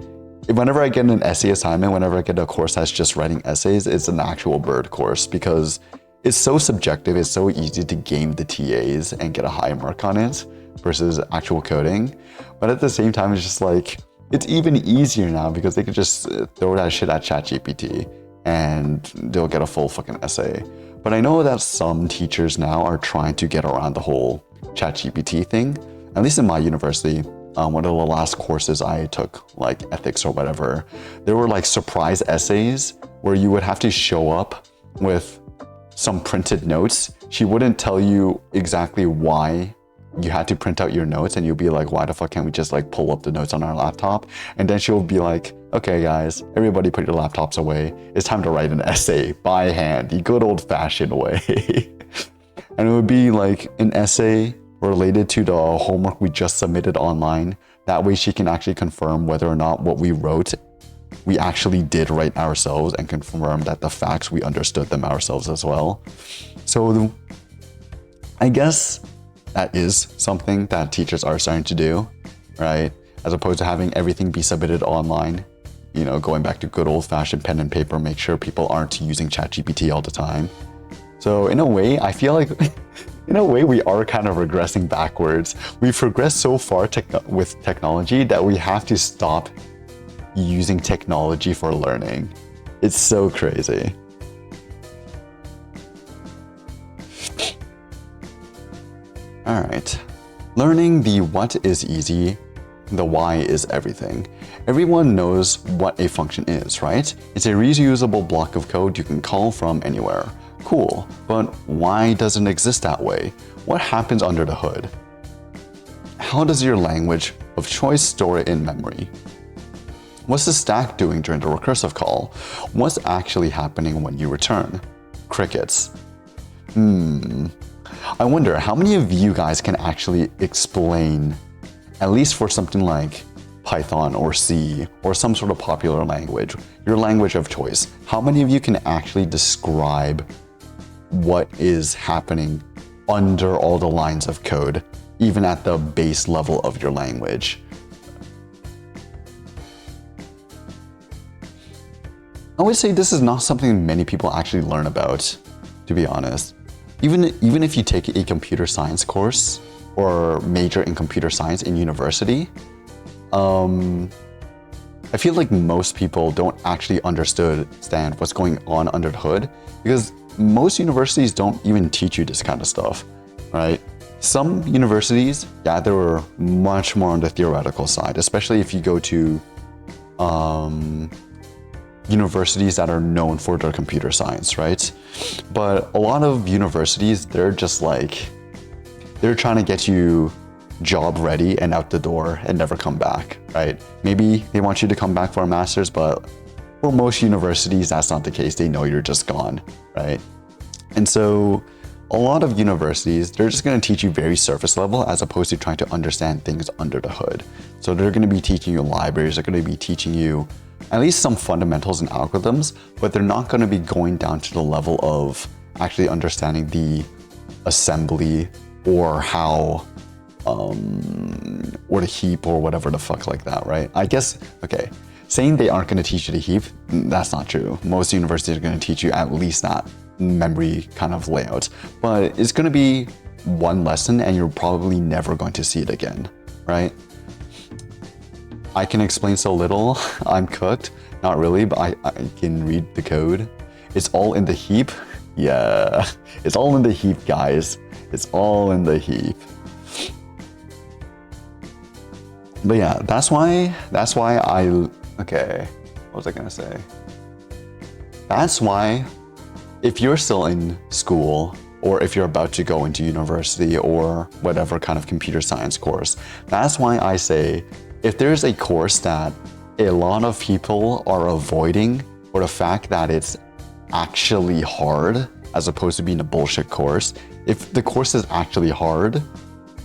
whenever I get an essay assignment, whenever I get a course that's just writing essays, it's an actual bird course because it's so subjective. It's so easy to game the TAs and get a high mark on it versus actual coding. But at the same time, it's just like, it's even easier now because they could just throw that shit at ChatGPT and they'll get a full fucking essay. But I know that some teachers now are trying to get around the whole ChatGPT thing. At least in my university, one of the last courses I took, like ethics or whatever, there were like surprise essays where you would have to show up with some printed notes. She wouldn't tell you exactly why you had to print out your notes, and you'll be like, why the fuck can't we just like pull up the notes on our laptop? And then she'll be like, okay guys, everybody put your laptops away. It's time to write an essay by hand, the good old fashioned way. And it would be like an essay related to the homework we just submitted online. That way she can actually confirm whether or not what we wrote, we actually did write ourselves, and confirm that the facts, we understood them ourselves as well. So I guess that is something that teachers are starting to do, right? As opposed to having everything be submitted online, you know, going back to good old fashioned pen and paper, make sure people aren't using ChatGPT all the time. So in a way, I feel like, in a way, we are kind of regressing backwards. We've progressed so far with technology that we have to stop using technology for learning. It's so crazy. All right, learning the what is easy, the why is everything. Everyone knows what a function is, right? It's a reusable block of code you can call from anywhere. Cool, but why doesn't it exist that way? What happens under the hood? How does your language of choice store it in memory? What's the stack doing during the recursive call? What's actually happening when you return? Crickets. I wonder how many of you guys can actually explain, at least for something like Python or C or some sort of popular language, your language of choice. How many of you can actually describe what is happening under all the lines of code, even at the base level of your language? I would say this is not something many people actually learn about, to be honest. Even if you take a computer science course or major in computer science in university, I feel like most people don't actually understand what's going on under the hood, because most universities don't even teach you this kind of stuff, right? Some universities, yeah, they were much more on the theoretical side, especially if you go to universities that are known for their computer science, right? But a lot of universities, they're just like, they're trying to get you job ready and out the door and never come back, right? Maybe they want you to come back for a master's, but for most universities, that's not the case. They know you're just gone, right? And so a lot of universities, they're just going to teach you very surface level as opposed to trying to understand things under the hood. So they're going to be teaching you libraries, they're going to be teaching you at least some fundamentals and algorithms, but they're not going to be going down to the level of actually understanding the assembly or how or the heap or whatever the fuck like that, right? I guess, okay, saying they aren't going to teach you the heap, that's not true. Most universities are going to teach you at least that memory kind of layout, but it's going to be one lesson and you're probably never going to see it again, right? I can explain so little. I'm cooked. Not really, but I can read the code. It's all in the heap. Yeah, it's all in the heap, guys. It's all in the heap. But yeah, that's why okay, what was I gonna say? That's why if you're still in school or if you're about to go into university or whatever kind of computer science course, that's why I say if there's a course that a lot of people are avoiding for the fact that it's actually hard as opposed to being a bullshit course, if the course is actually hard,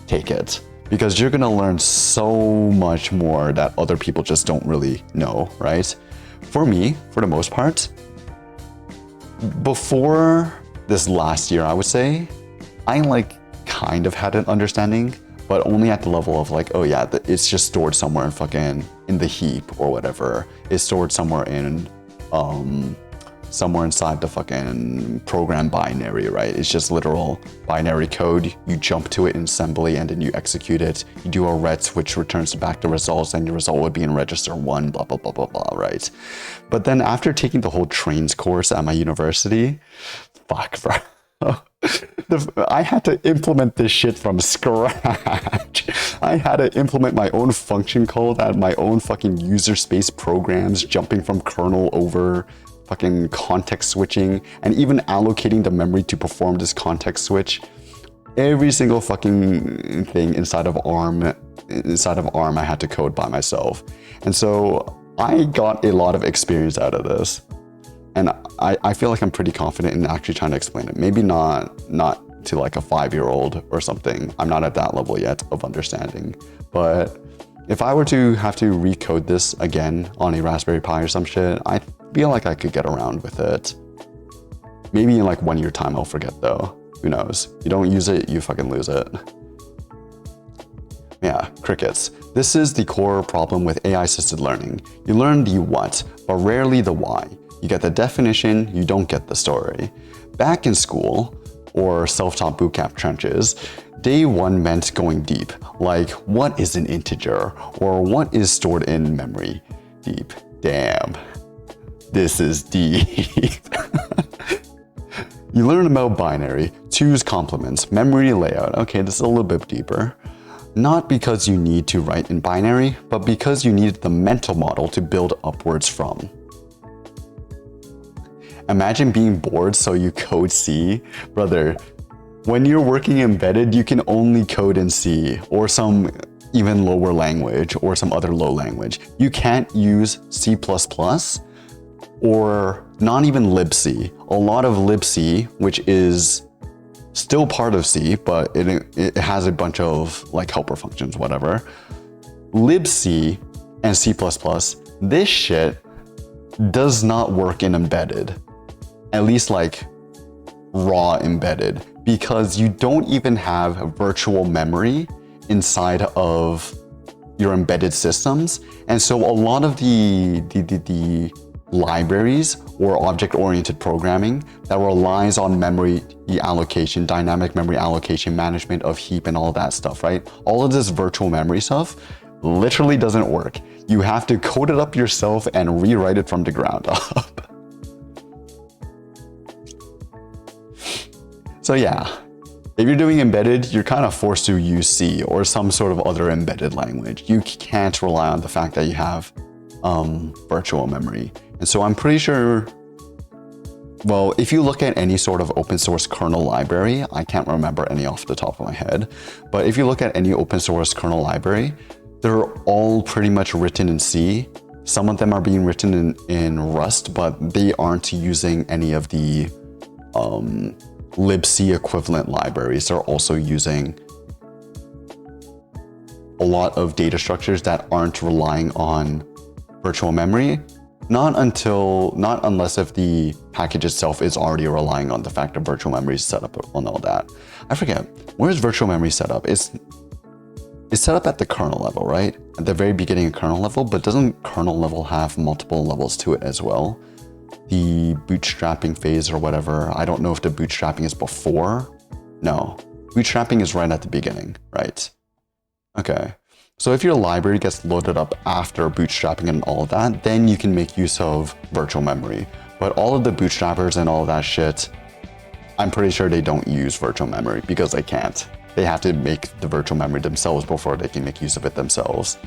take it. Because you're gonna learn so much more that other people just don't really know, right? For me, for the most part, before this last year, I would say, I like kind of had an understanding, but only at the level of like, oh yeah, it's just stored somewhere in fucking in the heap or whatever. It's stored somewhere in somewhere inside the fucking program binary, right? It's just literal binary code. You jump to it in assembly and then you execute it. You do a ret which returns back the results and your result would be in register 1, blah, blah, blah, blah, blah, right? But then after taking the whole trains course at my university, fuck, bro. I had to implement this shit from scratch. I had to implement my own function code and my own fucking user space programs, jumping from kernel over fucking context switching, and even allocating the memory to perform this context switch. Every single fucking thing inside of ARM, I had to code by myself. And so I got a lot of experience out of this. And I feel like I'm pretty confident in actually trying to explain it. Maybe not to like a 5-year-old or something. I'm not at that level yet of understanding. But if I were to have to recode this again on a Raspberry Pi or some shit, I feel like I could get around with it. Maybe in like 1 year time I'll forget though. Who knows? You don't use it, you fucking lose it. Yeah, crickets. This is the core problem with AI-assisted learning. You learn the what, but rarely the why. You get the definition, you don't get the story. Back in school, or self-taught bootcamp trenches, day 1 meant going deep, like what is an integer, or what is stored in memory? Deep. Damn. This is deep. You learn about binary, 2's complements, memory layout. Okay, this is a little bit deeper. Not because you need to write in binary, but because you need the mental model to build upwards from. Imagine being bored so you code C. Brother, when you're working embedded, you can only code in C or some even lower language or some other low language. You can't use C++ or not even libc. A lot of libc, which is still part of C, but it has a bunch of like helper functions, whatever. libc and C++, this shit does not work in embedded. At least like raw embedded, because you don't even have virtual memory inside of your embedded systems. And so a lot of the libraries or object-oriented programming that relies on memory allocation, dynamic memory allocation, management of heap and all that stuff, right? All of this virtual memory stuff literally doesn't work. You have to code it up yourself and rewrite it from the ground up. So yeah, if you're doing embedded, you're kind of forced to use C or some sort of other embedded language. You can't rely on the fact that you have virtual memory. And so I'm pretty sure, well, if you look at any sort of open source kernel library, I can't remember any off the top of my head, but if you look at any open source kernel library, they're all pretty much written in C. Some of them are being written in Rust, but they aren't using any of the libc equivalent libraries. Are also using a lot of data structures that aren't relying on virtual memory, Not unless if the package itself is already relying on the fact of virtual memory setup and all that. I forget, where's virtual memory set up? It's set up at the kernel level, right? At the very beginning of kernel level, but doesn't kernel level have multiple levels to it as well? The bootstrapping phase or whatever, I don't know if the bootstrapping is before. No, bootstrapping is right at the beginning, right? Okay. So if your library gets loaded up after bootstrapping and all of that, then you can make use of virtual memory. But all of the bootstrappers and all of that shit, I'm pretty sure they don't use virtual memory because they can't. They have to make the virtual memory themselves before they can make use of it themselves.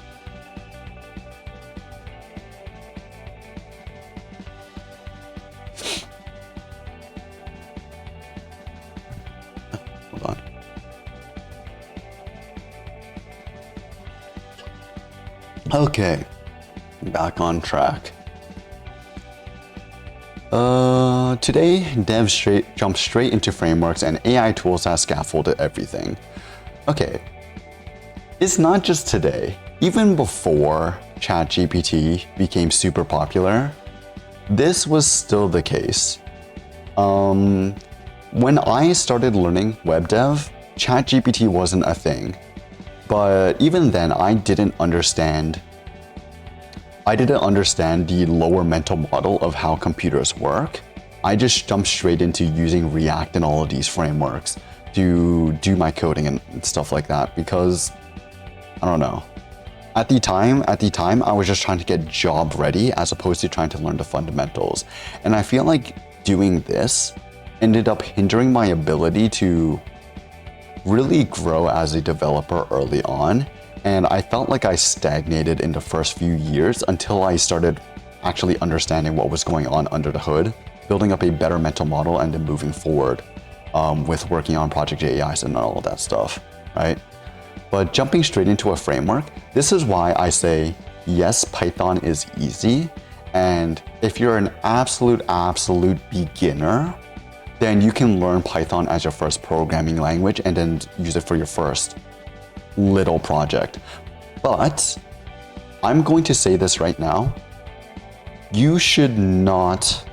Hold on. Okay, back on track. Today, devs jump straight into frameworks and AI tools that scaffolded everything. Okay, it's not just today. Even before ChatGPT became super popular, this was still the case. When I started learning web dev, ChatGPT wasn't a thing. But even then, I didn't understand the lower mental model of how computers work. I just jumped straight into using React and all of these frameworks to do my coding and stuff like that because, I don't know. At the time, I was just trying to get job ready as opposed to trying to learn the fundamentals. And I feel like doing this ended up hindering my ability to really grow as a developer early on. And I felt like I stagnated in the first few years until I started actually understanding what was going on under the hood, building up a better mental model, and then moving forward with working on Project AIs and all of that stuff, right? But jumping straight into a framework, this is why I say, yes, Python is easy. And if you're an absolute beginner, then you can learn Python as your first programming language and then use it for your first little project. But I'm going to say this right now. You should not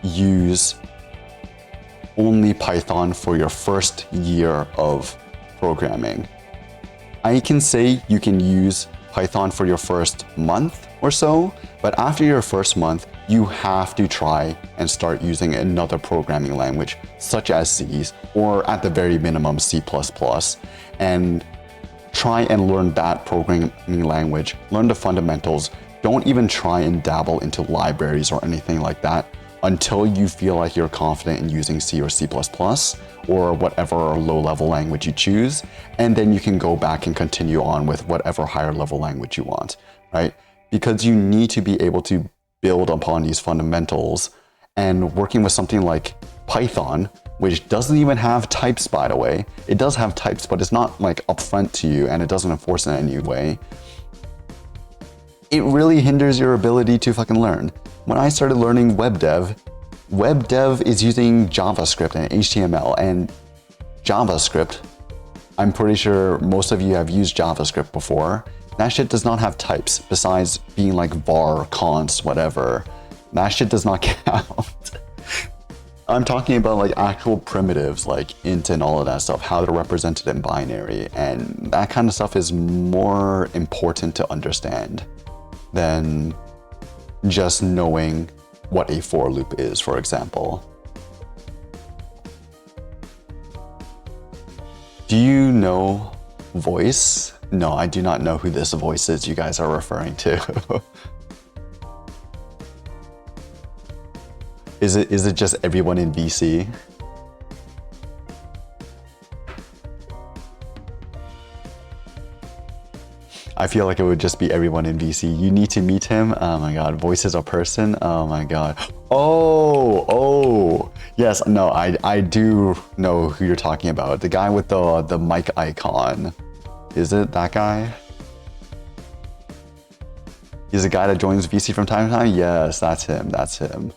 use only Python for your first year of programming. I can say you can use Python for your first month or so, but after your first month, you have to try and start using another programming language, such as C, or at the very minimum C++, and try and learn that programming language, learn the fundamentals. Don't even try and dabble into libraries or anything like that until you feel like you're confident in using C or C++ or whatever low-level language you choose, and then you can go back and continue on with whatever higher level language you want, right? Because you need to be able to build upon these fundamentals, and working with something like Python, which doesn't even have types, by the way. It does have types, but it's not like upfront to you, and it doesn't enforce in any way. It really hinders your ability to fucking learn. When I started learning web dev is using JavaScript and HTML, and JavaScript, I'm pretty sure most of you have used JavaScript before. That shit does not have types besides being like var, const, whatever. That shit does not count. I'm talking about like actual primitives like int and all of that stuff, how they're represented in binary, and that kind of stuff is more important to understand than just knowing what a for loop is, for example. Do you know voice? No, I do not know who this voice is you guys are referring to. Is it just everyone in VC? I feel like it would just be everyone in VC. You need to meet him. Oh my god, voice is a person. Oh my god. Oh, yes. No, I do know who you're talking about. The guy with the mic icon. Is it that guy? He's a guy that joins VC from time to time? Yes, that's him. That's him.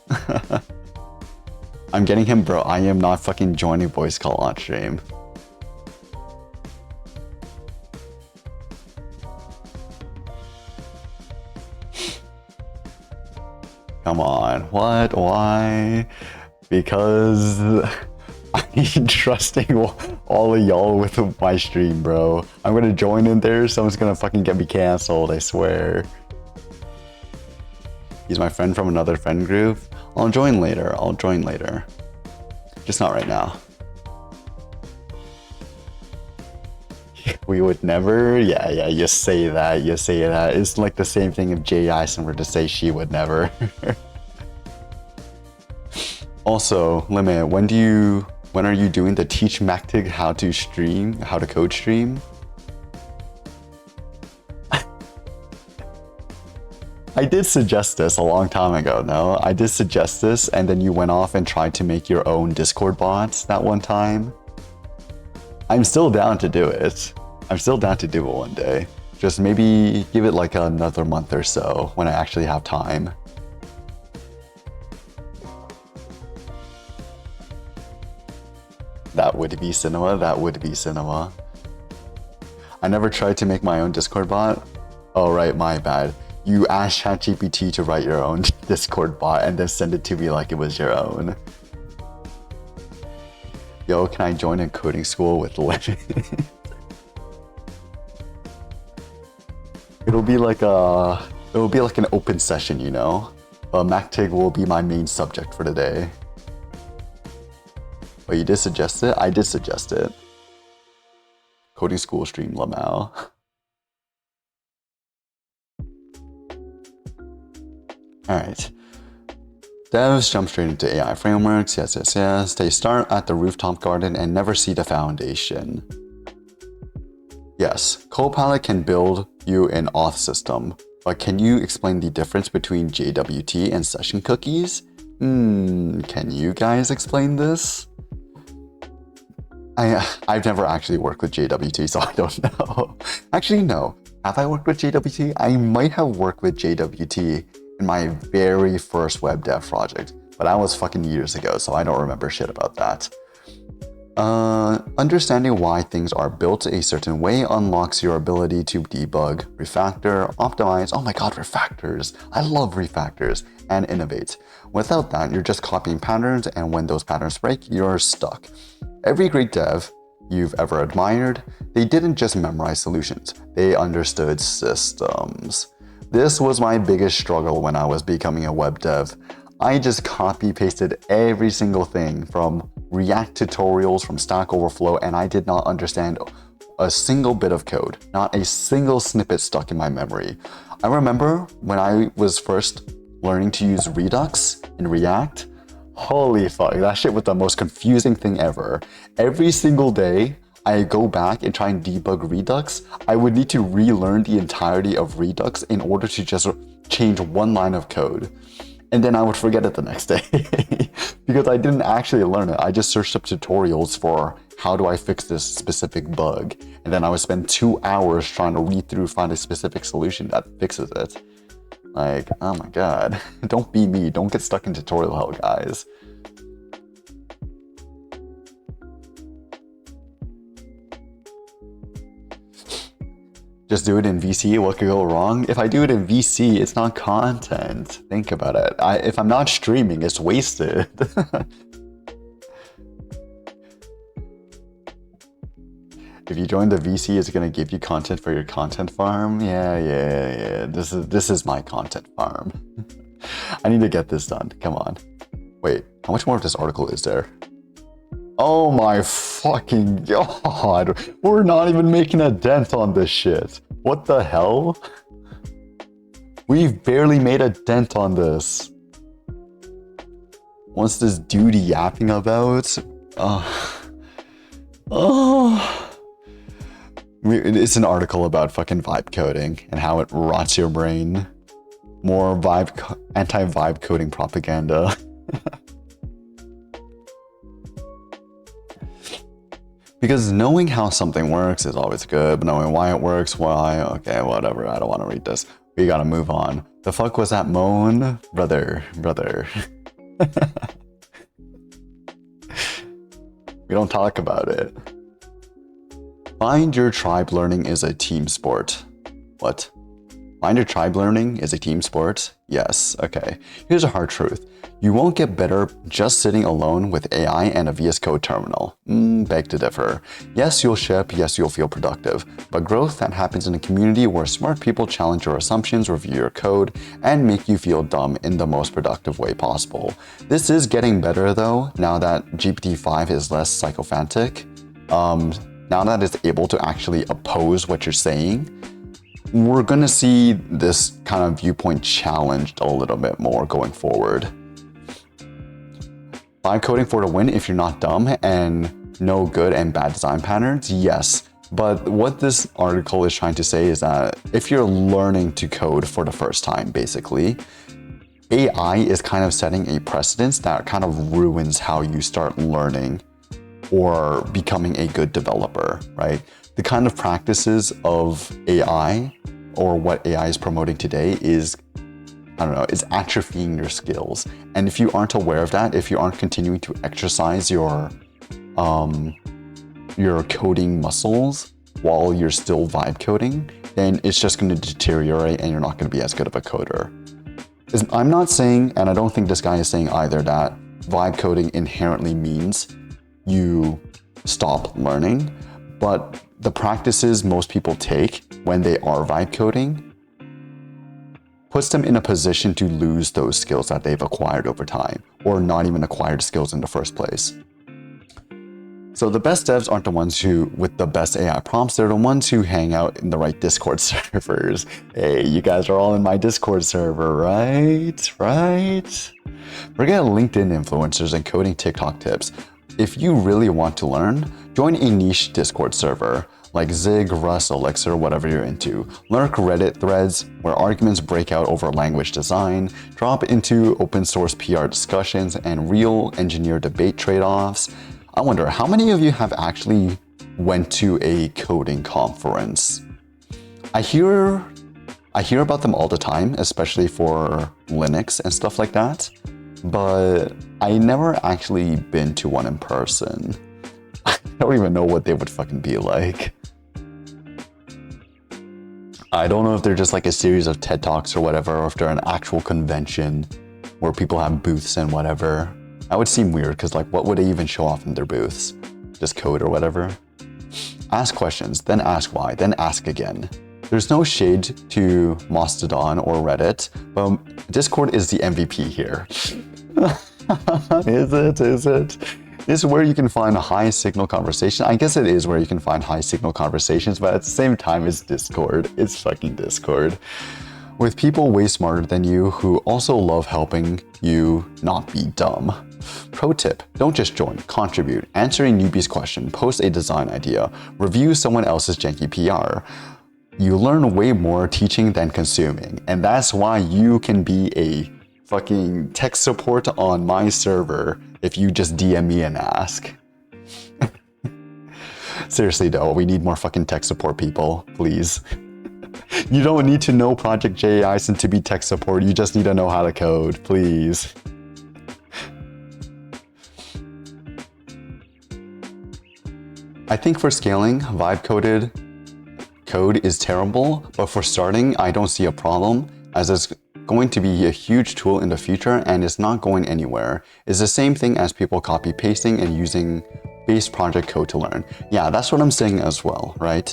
I'm getting him, bro. I am not fucking joining voice call on stream. fine. What? Why? Because I'm trusting all of y'all with my stream, bro. I'm gonna join in there. Someone's gonna fucking get me canceled, I swear. He's my friend from another friend group. I'll join later. I'll join later. Just not right now. We would never. Yeah, you say that. You say that. It's like the same thing if Jay Ison were to say she would never. Also, Limit, when are you doing the Teach Mactig how to code stream? I did suggest this a long time ago, no? I did suggest this, and then you went off and tried to make your own Discord bots that one time. I'm still down to do it. I'm still down to do it one day. Just maybe give it like another month or so when I actually have time. That would be cinema. That would be cinema. I never tried to make my own Discord bot. Oh, right, my bad. You asked ChatGPT to write your own Discord bot and then send it to me like it was your own. Yo, can I join a coding school with Legend? It'll be like an open session, you know? MacTig will be my main subject for the day. Oh, you did suggest it? I did suggest it. Coding school stream, Lamau. Alright. Devs jump straight into AI frameworks. Yes. They start at the rooftop garden and never see the foundation. Yes, Copilot can build you an auth system, but can you explain the difference between JWT and session cookies? Can you guys explain this? I've never actually worked with JWT, so I don't know. Actually, no. Have I worked with JWT? I might have worked with JWT in my very first web dev project, but that was fucking years ago, so I don't remember shit about that. Understanding why things are built a certain way unlocks your ability to debug, refactor, optimize, oh my god, refactors, I love refactors, and innovate. Without that, you're just copying patterns, and when those patterns break, you're stuck. Every great dev you've ever admired, they didn't just memorize solutions, they understood systems. This was my biggest struggle when I was becoming a web dev. I just copy pasted every single thing from React tutorials from Stack Overflow, and I did not understand a single bit of code. Not a single snippet stuck in my memory. I remember when I was first learning to use Redux in React, holy fuck, that shit was the most confusing thing ever. Every single day, I go back and try and debug Redux, I would need to relearn the entirety of Redux in order to just change one line of code. And then I would forget it the next day because I didn't actually learn it. I just searched up tutorials for how do I fix this specific bug. And then I would spend 2 hours trying to read through, find a specific solution that fixes it. Like, oh my god, don't be me. Don't get stuck in tutorial hell, guys. Just do it in VC, what could go wrong? If I do it in VC, it's not content. Think about it. If I'm not streaming, it's wasted. If you join the VC, it's gonna give you content for your content farm. Yeah. This is my content farm. I need to get this done. Come on. Wait, how much more of this article is there? Oh my fucking god. We're not even making a dent on this shit. What the hell? We've barely made a dent on this. What's this dude yapping about? It's an article about fucking vibe coding and how it rots your brain. More anti-vibe coding propaganda. Because knowing how something works is always good, but knowing why it works, okay, whatever, I don't want to read this. We gotta move on. The fuck was that moan? Brother. We don't talk about it. Find your tribe learning is a team sport. What? Find your tribe learning is a team sport? Yes, okay. Here's a hard truth. You won't get better just sitting alone with AI and a VS Code terminal. Beg to differ. Yes, you'll ship, yes, you'll feel productive, but growth that happens in a community where smart people challenge your assumptions, review your code, and make you feel dumb in the most productive way possible. This is getting better though, now that GPT-5 is less sycophantic. Now that it's able to actually oppose what you're saying, we're gonna see this kind of viewpoint challenged a little bit more going forward. Vibe coding for the win if you're not dumb and know good and bad design patterns? Yes. But what this article is trying to say is that if you're learning to code for the first time, basically, AI is kind of setting a precedence that kind of ruins how you start learning or becoming a good developer, right? The kind of practices of AI or what AI is promoting today is, I don't know, is atrophying your skills. And if you aren't aware of that, if you aren't continuing to exercise your coding muscles while you're still vibe coding, then it's just going to deteriorate and you're not going to be as good of a coder. I'm not saying, and I don't think this guy is saying either, that vibe coding inherently means you stop learning, but the practices most people take when they are vibe coding puts them in a position to lose those skills that they've acquired over time, or not even acquired skills in the first place. So the best devs aren't the ones who, with the best AI prompts, they're the ones who hang out in the right Discord servers. Hey, you guys are all in my Discord server, right? Right? Forget LinkedIn influencers and coding TikTok tips. If you really want to learn, join a niche Discord server like Zig, Rust, Elixir, whatever you're into. Lurk Reddit threads where arguments break out over language design, drop into open source PR discussions and real engineer debate trade-offs. I wonder how many of you have actually went to a coding conference? I hear about them all the time, especially for Linux and stuff like that, but I never actually been to one in person. I don't even know what they would fucking be like. I don't know if they're just like a series of TED Talks or whatever, or if they're an actual convention where people have booths and whatever. That would seem weird, because like, what would they even show off in their booths? Just code or whatever? Ask questions, then ask why, then ask again. There's no shade to Mastodon or Reddit, but Discord is the MVP here. Is it? Is it? This is where you can find high signal conversation. I guess it is where you can find high signal conversations, but at the same time, it's Discord. It's fucking Discord. With people way smarter than you who also love helping you not be dumb. Pro tip, don't just join, contribute, answer a newbie's question, post a design idea, review someone else's janky PR. You learn way more teaching than consuming, and that's why you can be a fucking tech support on my server if you just DM me and ask. Seriously though, we need more fucking tech support people, please. You don't need to know Project JISON to be tech support, you just need to know how to code, please. I think for scaling, vibe-coded code is terrible, but for starting, I don't see a problem, as it's going to be a huge tool in the future and it's not going anywhere. It's the same thing as people copy-pasting and using base project code to learn. Yeah, that's what I'm saying as well, right?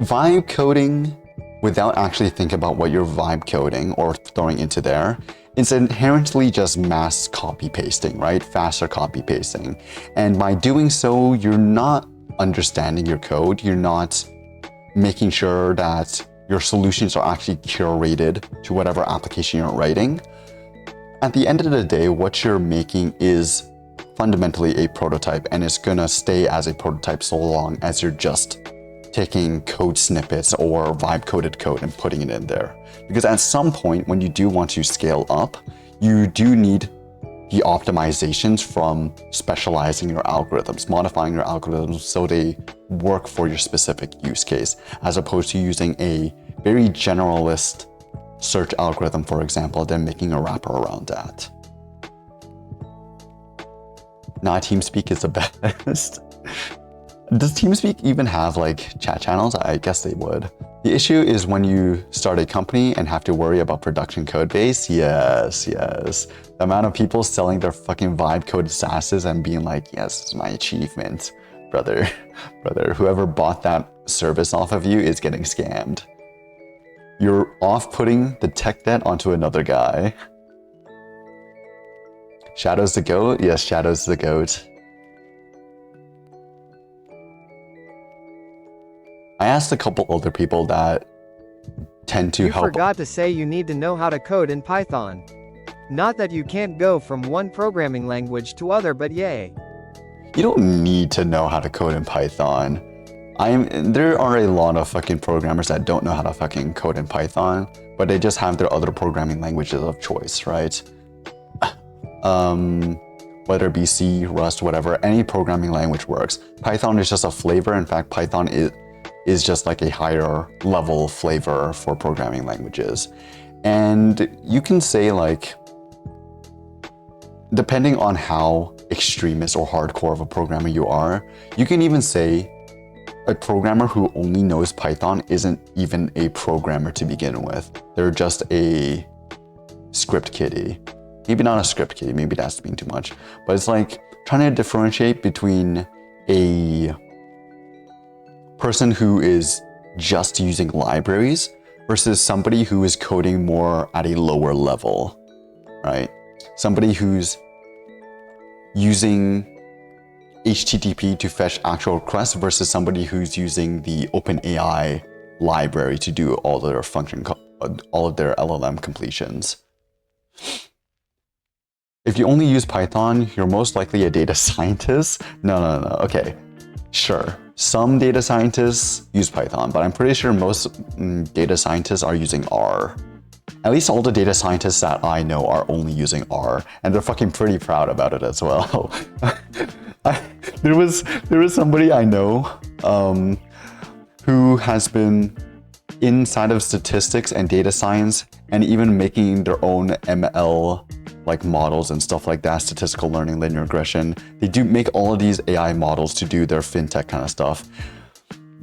Vibe coding without actually thinking about what you're vibe coding or throwing into there, it's inherently just mass copy pasting, right? Faster copy pasting. And by doing so, you're not understanding your code. You're not making sure that your solutions are actually curated to whatever application you're writing. At the end of the day, what you're making is fundamentally a prototype, and it's gonna stay as a prototype so long as you're just taking code snippets or vibe coded code and putting it in there. Because at some point, when you do want to scale up, you do need the optimizations from specializing your algorithms, modifying your algorithms so they work for your specific use case, as opposed to using a very generalist search algorithm, for example, then making a wrapper around that. Nah, TeamSpeak is the best. Does TeamSpeak even have like chat channels? I guess they would. The issue is when you start a company and have to worry about production code base. Yes. The amount of people selling their fucking vibe coded SaaSes and being like, yes, it's my achievement. Brother, whoever bought that service off of you is getting scammed. You're off-putting the tech debt onto another guy. Shadow's the GOAT? Yes, Shadow's the GOAT. I asked a couple other people that tend to help. You forgot to say you need to know how to code in Python. Not that you can't go from one programming language to other, but yay. You don't need to know how to code in Python. There are a lot of fucking programmers that don't know how to fucking code in Python, but they just have their other programming languages of choice, right? Whether it be C, Rust, whatever, any programming language works. Python is just a flavor. In fact, Python is just like a higher level flavor for programming languages. And you can say, like, depending on how extremist or hardcore of a programmer you are, you can even say a programmer who only knows Python isn't even a programmer to begin with. They're just a script kiddie. Maybe not a script kiddie, maybe that's being too much. But it's like trying to differentiate between a person who is just using libraries versus somebody who is coding more at a lower level, right? Somebody who's using HTTP to fetch actual requests versus somebody who's using the OpenAI library to do all of their LLM completions. If you only use Python, you're most likely a data scientist. No. Okay, sure. Some data scientists use Python, but I'm pretty sure most data scientists are using R. At least all the data scientists that I know are only using R, and they're fucking pretty proud about it as well. There was somebody I know who has been inside of statistics and data science and even making their own ML like models and stuff like that, statistical learning, linear regression. They do make all of these AI models to do their fintech kind of stuff.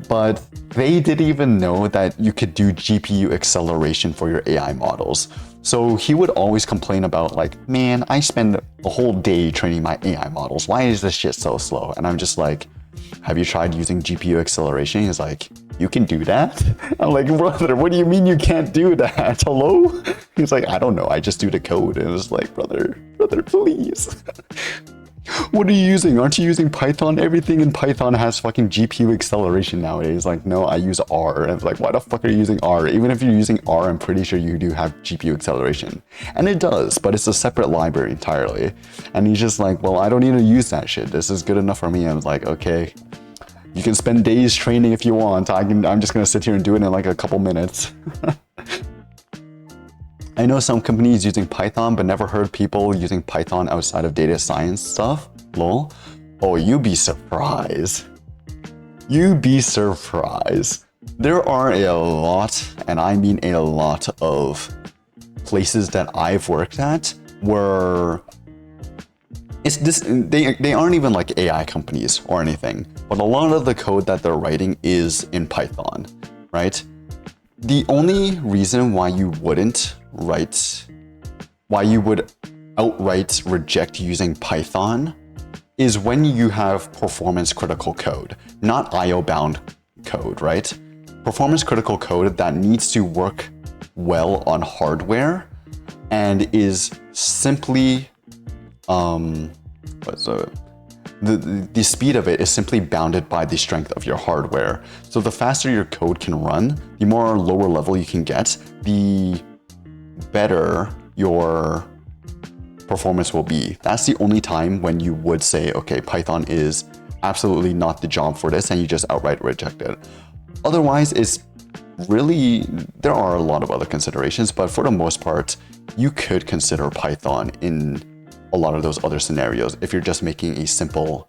But they didn't even know that you could do GPU acceleration for your AI models. So he would always complain about like, man, I spend a whole day training my AI models. Why is this shit so slow? And I'm just like, have you tried using GPU acceleration? He's like, you can do that? I'm like, brother, what do you mean you can't do that? Hello? He's like, I don't know. I just do the code. And it's like, brother, please. What are you using? Aren't you using Python? Everything in Python has fucking GPU acceleration nowadays. Like, no, I use R. And it's like, why the fuck are you using R? Even if you're using R, I'm pretty sure you do have GPU acceleration. And it does, but it's a separate library entirely. And he's just like, well, I don't need to use that shit. This is good enough for me. I was like, okay, you can spend days training if you want. I'm just gonna sit here and do it in like a couple minutes. I know some companies using Python, but never heard people using Python outside of data science stuff. Lol. Oh, you'd be surprised. You'd be surprised. There are a lot, and I mean a lot of places that I've worked at where it's this, they aren't even like AI companies or anything, but a lot of the code that they're writing is in Python, right? The only reason why you would outright reject using Python is when you have performance critical code, not IO bound code, right? Performance critical code that needs to work well on hardware and is simply, the speed of it is simply bounded by the strength of your hardware. So the faster your code can run, the more lower level you can get, the better your performance will be. That's the only time when you would say, okay, Python is absolutely not the job for this, and you just outright reject it. Otherwise, it's really, there are a lot of other considerations, but for the most part, you could consider Python in a lot of those other scenarios if you're just making a simple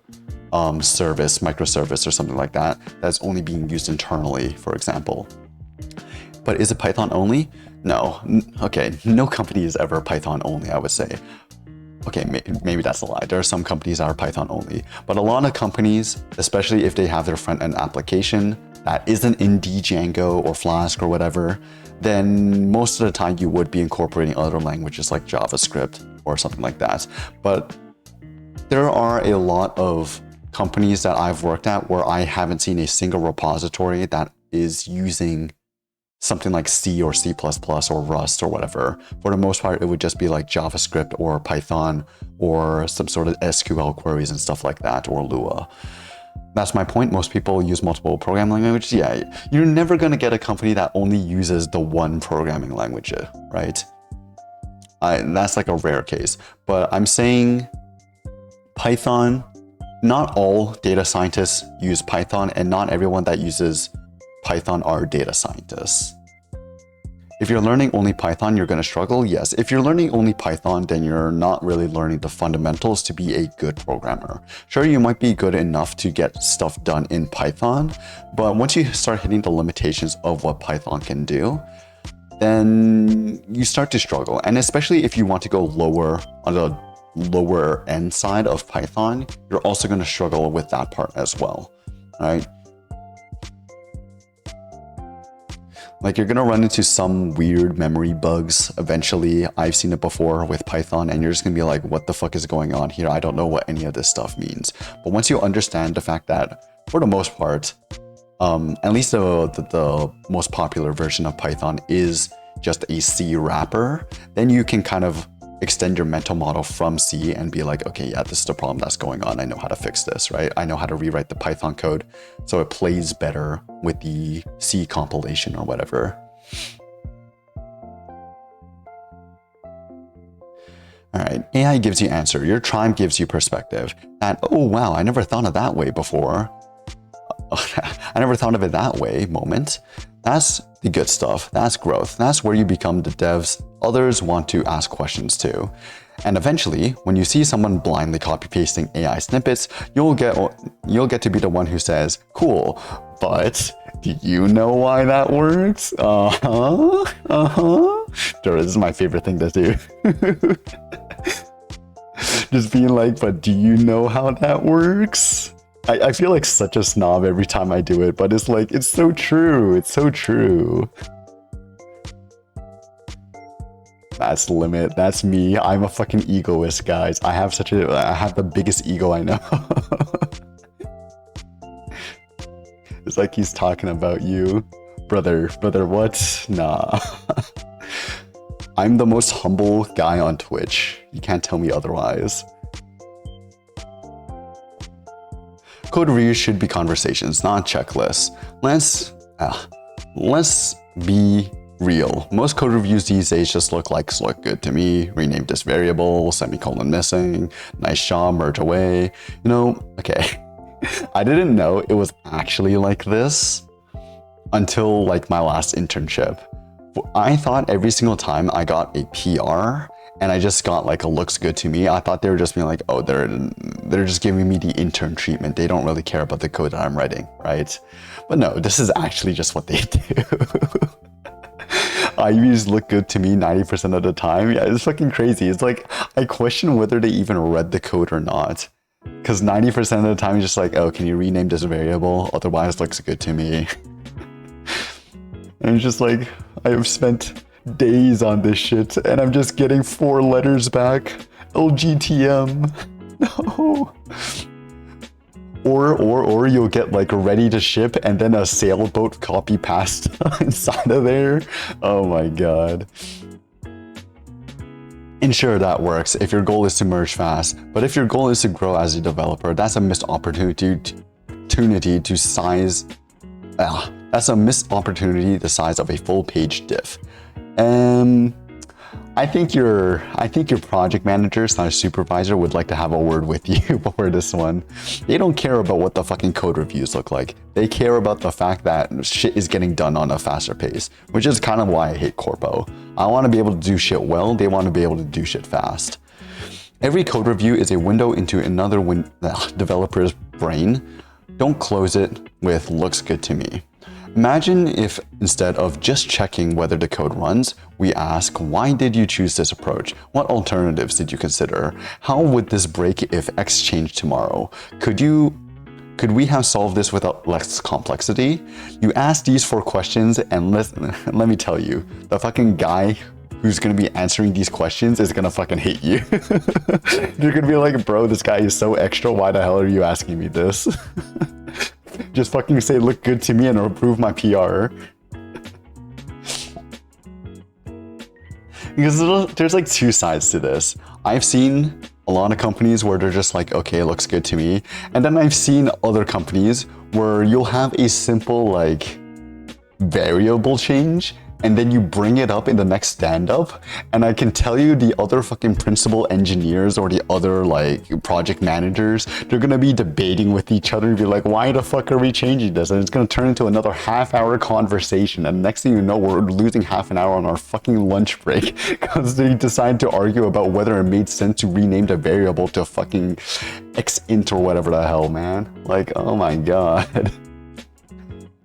service, microservice or something like that, that's only being used internally, for example. But is it Python only? No. Okay, no company is ever Python only, I would say. Okay, maybe that's a lie. There are some companies that are Python only, but a lot of companies, especially if they have their front-end application that isn't in Django or Flask or whatever, then most of the time you would be incorporating other languages like JavaScript or something like that. But there are a lot of companies that I've worked at where I haven't seen a single repository that is using something like C or C++ or Rust or whatever. For the most part, it would just be like JavaScript or Python or some sort of SQL queries and stuff like that, or Lua. That's my point. Most people use multiple programming languages. Yeah, you're never going to get a company that only uses the one programming language, right? That's like a rare case. But I'm saying Python, not all data scientists use Python, and not everyone that uses Python are data scientists. If you're learning only Python, you're going to struggle. Yes. If you're learning only Python, then you're not really learning the fundamentals to be a good programmer. Sure, you might be good enough to get stuff done in Python, but once you start hitting the limitations of what Python can do, then you start to struggle. And especially if you want to go lower on the lower end side of Python, you're also going to struggle with that part as well, right? Like, you're going to run into some weird memory bugs eventually. I've seen it before with Python, and you're just going to be like, what the fuck is going on here? I don't know what any of this stuff means. But once you understand the fact that, for the most part, at least the most popular version of Python is just a C wrapper, then you can kind of extend your mental model from C and be like, okay, yeah, this is the problem that's going on. I know how to fix this, right? I know how to rewrite the Python code so it plays better with the C compilation or whatever. All right, AI gives you answer. Your tribe gives you perspective. And, oh, wow, I never thought of that way before. I never thought of it that way moment. That's the good stuff. That's growth. That's where you become the devs others want to ask questions to. And eventually, when you see someone blindly copy-pasting AI snippets, you'll get to be the one who says, cool, but do you know why that works? This is my favorite thing to do. Just being like, but do you know how that works? I feel like such a snob every time I do it, but it's like, it's so true. It's so true. That's Limit. That's me. I'm a fucking egoist, guys. I have the biggest ego I know. It's like he's talking about you. Brother, what? Nah. I'm the most humble guy on Twitch. You can't tell me otherwise. Code reviews should be conversations, not checklists. Let's be real. Most code reviews these days just look good to me. Rename this variable, semicolon missing, nice job, merge away. You know, okay. I didn't know it was actually like this until like my last internship. I thought every single time I got a PR and I just got like a looks good to me, I thought they were just being like, oh, they're just giving me the intern treatment. They don't really care about the code that I'm writing, right? But no, this is actually just what they do. IVs look good to me 90% of the time. Yeah, it's fucking crazy. It's like, I question whether they even read the code or not. Because 90% of the time, you're just like, oh, can you rename this variable? Otherwise, it looks good to me. And it's just like, I've spent days on this shit, and I'm just getting 4 letters back. LGTM. No. Or you'll get like ready to ship and then a sailboat copy paste inside of there. Oh my god. And sure, that works if your goal is to merge fast, but if your goal is to grow as a developer, that's a missed opportunity to size. That's a missed opportunity the size of a full-page diff. I think your project manager / supervisor would like to have a word with you before this one. They don't care about what the fucking code reviews look like. They care about the fact that shit is getting done on a faster pace, which is kind of why I hate Corpo. I want to be able to do shit well. They want to be able to do shit fast. Every code review is a window into another developer's brain. Don't close it with looks good to me. Imagine if instead of just checking whether the code runs, we ask, why did you choose this approach? What alternatives did you consider? How would this break if X changed tomorrow? Could you Could we have solved this without less complexity? You ask these 4 questions and let me tell you, the fucking guy who's gonna be answering these questions is gonna fucking hate you. You're gonna be like, bro, this guy is so extra, why the hell are you asking me this? Just fucking say look good to me and approve my PR. Because there's like 2 sides to this. I've seen a lot of companies where they're just like, okay, it looks good to me. And then I've seen other companies where you'll have a simple like variable change and then you bring it up in the next stand-up, and I can tell you the other fucking principal engineers or the other like project managers, they're gonna be debating with each other and be like, why the fuck are we changing this? And it's gonna turn into another half-hour conversation, and next thing you know, we're losing half an hour on our fucking lunch break because they decide to argue about whether it made sense to rename the variable to fucking xint or whatever the hell, man. Like, oh my god.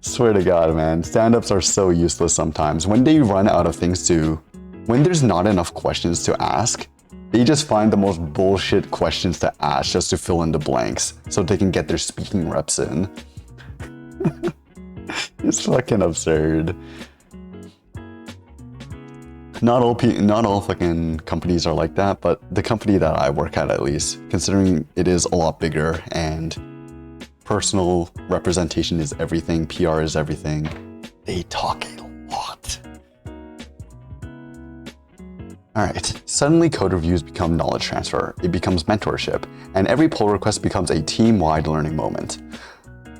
Swear to God, man, stand-ups are so useless sometimes. When they run out of things to, when there's not enough questions to ask, they just find the most bullshit questions to ask just to fill in the blanks so they can get their speaking reps in. It's fucking absurd. Not all fucking companies are like that, but the company that I work at least, considering it is a lot bigger and personal representation is everything, PR is everything, they talk a lot. Alright, suddenly code reviews become knowledge transfer, it becomes mentorship, and every pull request becomes a team-wide learning moment.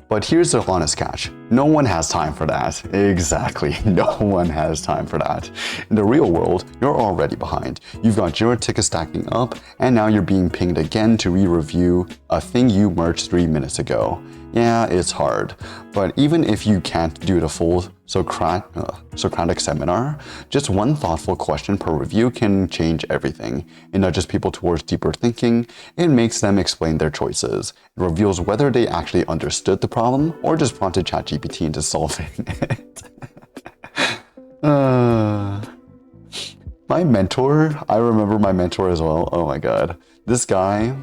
But here's the honest catch. No one has time for that. Exactly, no one has time for that. In the real world, you're already behind. You've got Jira tickets stacking up, and now you're being pinged again to re-review a thing you merged 3 minutes ago. Yeah, it's hard. But even if you can't do the full Socratic seminar, just one thoughtful question per review can change everything. It nudges people towards deeper thinking, it makes them explain their choices. It reveals whether they actually understood the problem or just prompted ChatGPT into solving it. My mentor, I remember my mentor as well. Oh my god. This guy,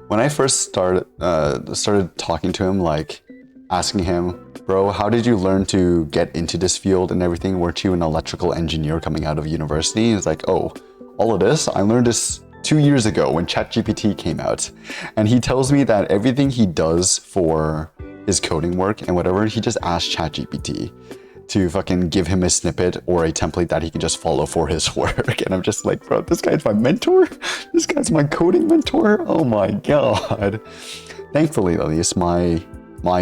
when I first started talking to him, like asking him, bro, how did you learn to get into this field and everything? Weren't you an electrical engineer coming out of university? He's like, oh, all of this? I learned this 2 years ago when ChatGPT came out. And he tells me that everything he does for his coding work and whatever, he just asks ChatGPT to fucking give him a snippet or a template that he can just follow for his work. And I'm just like, bro, this guy's my mentor? This guy's my coding mentor? Oh my god. Thankfully, at least, my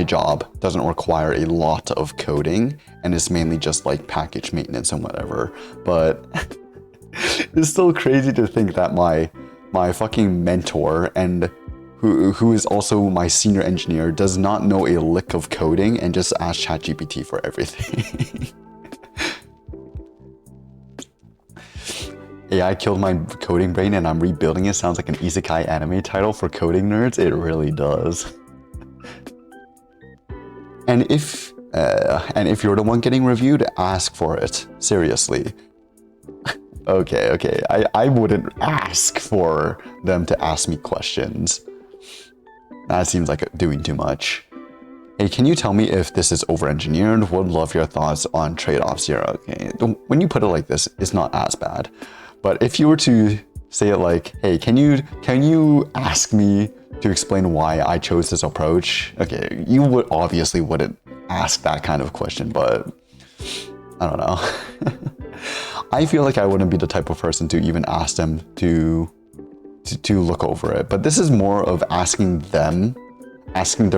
job doesn't require a lot of coding and it's mainly just like package maintenance and whatever. But it's still crazy to think that my fucking mentor and who is also my senior engineer does not know a lick of coding and just asks ChatGPT for everything. AI killed my coding brain and I'm rebuilding it sounds like an isekai anime title for coding nerds. It really does. And if you're the one getting reviewed, ask for it. Seriously. Okay. I wouldn't ask for them to ask me questions. That seems like doing too much. Hey, can you tell me if this is over-engineered? Would love your thoughts on trade-offs here. Okay, when you put it like this, it's not as bad. But if you were to say it like, hey, can you ask me to explain why I chose this approach? Okay, you wouldn't ask that kind of question, but I don't know. I feel like I wouldn't be the type of person to even ask them to look over it. But this is more of asking the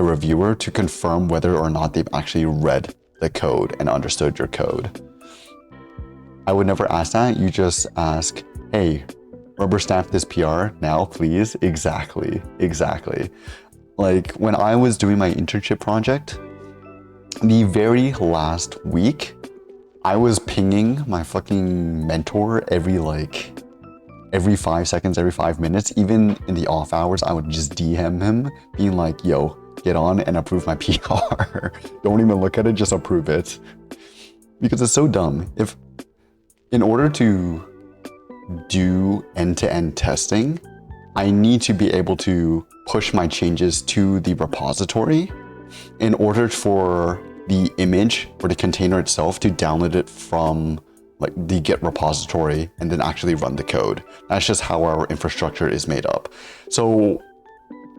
reviewer to confirm whether or not they've actually read the code and understood your code. I would never ask that. You just ask, hey, rubber stamp this PR now, please. Exactly. Like when I was doing my internship project, the very last week, I was pinging my fucking mentor every 5 seconds, every 5 minutes. Even in the off hours, I would just DM him being like, yo, get on and approve my PR. Don't even look at it, just approve it. Because it's so dumb. In order to do end-to-end testing, I need to be able to push my changes to the repository in order for the image or the container itself to download it from like the Git repository and then actually run the code. That's just how our infrastructure is made up. So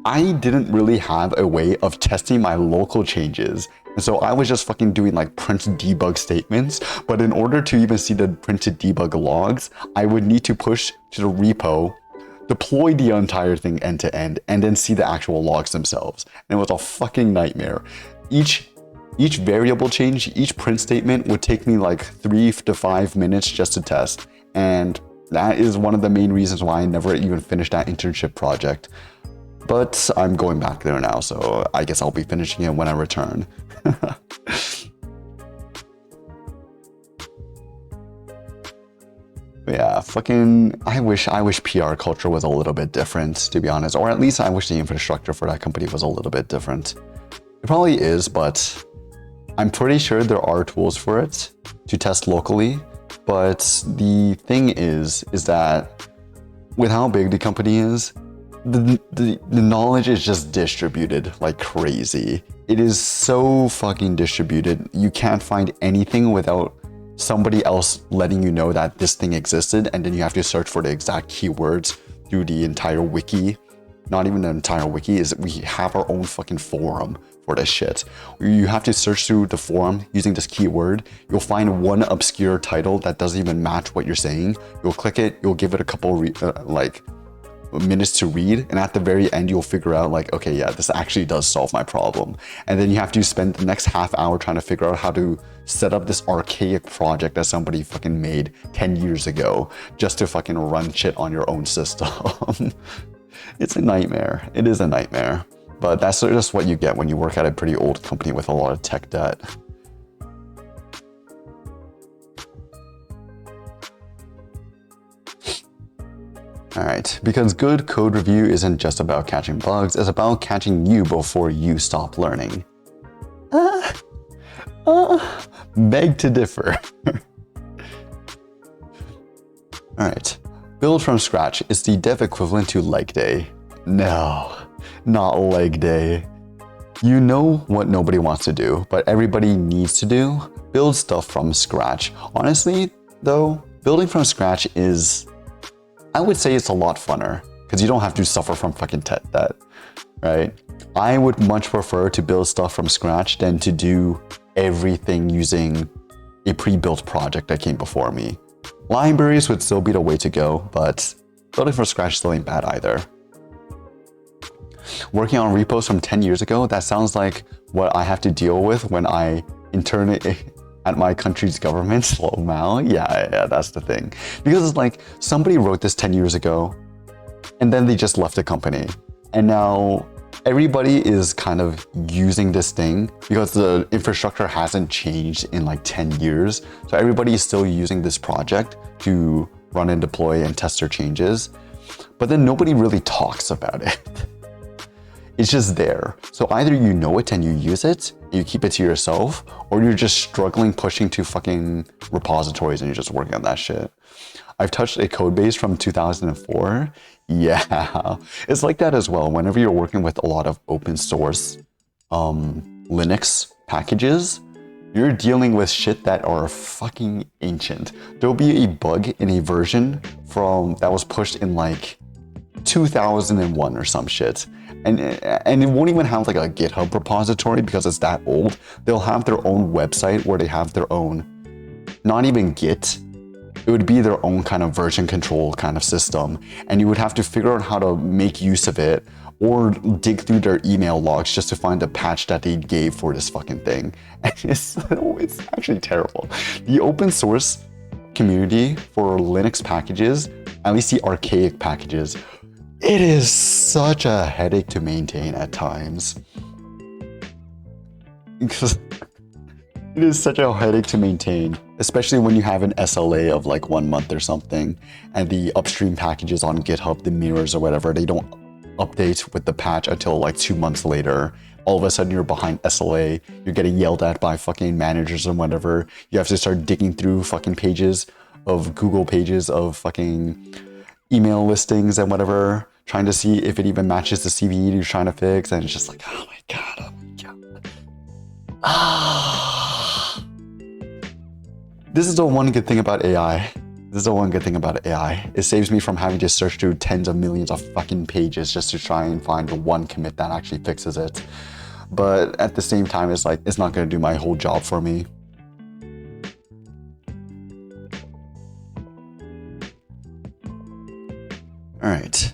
I didn't really have a way of testing my local changes. And so I was just fucking doing like print debug statements. But in order to even see the printed debug logs, I would need to push to the repo, deploy the entire thing end to end, and then see the actual logs themselves. And it was a fucking nightmare. Each variable change, each print statement would take me like 3 to 5 minutes just to test. And that is one of the main reasons why I never even finished that internship project. But I'm going back there now, so I guess I'll be finishing it when I return. Yeah, fucking, I wish PR culture was a little bit different, to be honest. Or at least I wish the infrastructure for that company was a little bit different. It probably is, but I'm pretty sure there are tools for it to test locally. But the thing is that with how big the company is, the knowledge is just distributed like crazy. It is so fucking distributed. You can't find anything without somebody else letting you know that this thing existed, and then you have to search for the exact keywords through the entire wiki. Not even the entire wiki, is we have our own fucking forum for this shit. You have to search through the forum using this keyword. You'll find one obscure title that doesn't even match what you're saying. You'll click it, you'll give it a couple minutes to read, and at the very end you'll figure out like, okay, yeah, this actually does solve my problem. And then you have to spend the next half hour trying to figure out how to set up this archaic project that somebody fucking made 10 years ago just to fucking run shit on your own system. It's a nightmare. It is a nightmare. But that's just what you get when you work at a pretty old company with a lot of tech debt. Alright, because good code review isn't just about catching bugs, it's about catching you before you stop learning. Beg to differ. Alright, build from scratch is the dev equivalent to leg day. No, not leg day. You know what nobody wants to do, but everybody needs to do? Build stuff from scratch. Honestly, though, building from scratch is, I would say it's a lot funner because you don't have to suffer from fucking tech debt, right? I would much prefer to build stuff from scratch than to do everything using a pre-built project that came before me. Libraries would still be the way to go, but building from scratch still ain't bad either. Working on repos from 10 years ago, that sounds like what I have to deal with when I intern at my country's government, slow mal. Yeah, that's the thing. Because it's like, somebody wrote this 10 years ago, and then they just left the company. And now everybody is kind of using this thing because the infrastructure hasn't changed in like 10 years. So everybody is still using this project to run and deploy and test their changes. But then nobody really talks about it. It's just there. So either you know it and you use it, and you keep it to yourself, or you're just struggling pushing to fucking repositories and you're just working on that shit. I've touched a code base from 2004. Yeah, it's like that as well. Whenever you're working with a lot of open source Linux packages, you're dealing with shit that are fucking ancient. There'll be a bug in a version that was pushed in like 2001 or some shit. And it won't even have like a GitHub repository because it's that old. They'll have their own website where they have their own, not even Git. It would be their own kind of version control kind of system. And you would have to figure out how to make use of it or dig through their email logs just to find the patch that they gave for this fucking thing. And it's actually terrible. The open source community for Linux packages, at least the archaic packages, it is such a headache to maintain at times. Because it is such a headache to maintain, especially when you have an SLA of like 1 month or something, and the upstream packages on GitHub, the mirrors or whatever, they don't update with the patch until like 2 months later. All of a sudden you're behind SLA, you're getting yelled at by fucking managers and whatever. You have to start digging through fucking pages of Google pages of fucking email listings and whatever trying to see if it even matches the CVE you're trying to fix, and it's just like, oh my god. This is the one good thing about AI. It saves me from having to search through tens of millions of fucking pages just to try and find the one commit that actually fixes it. But at the same time, it's like, it's not going to do my whole job for me. All right.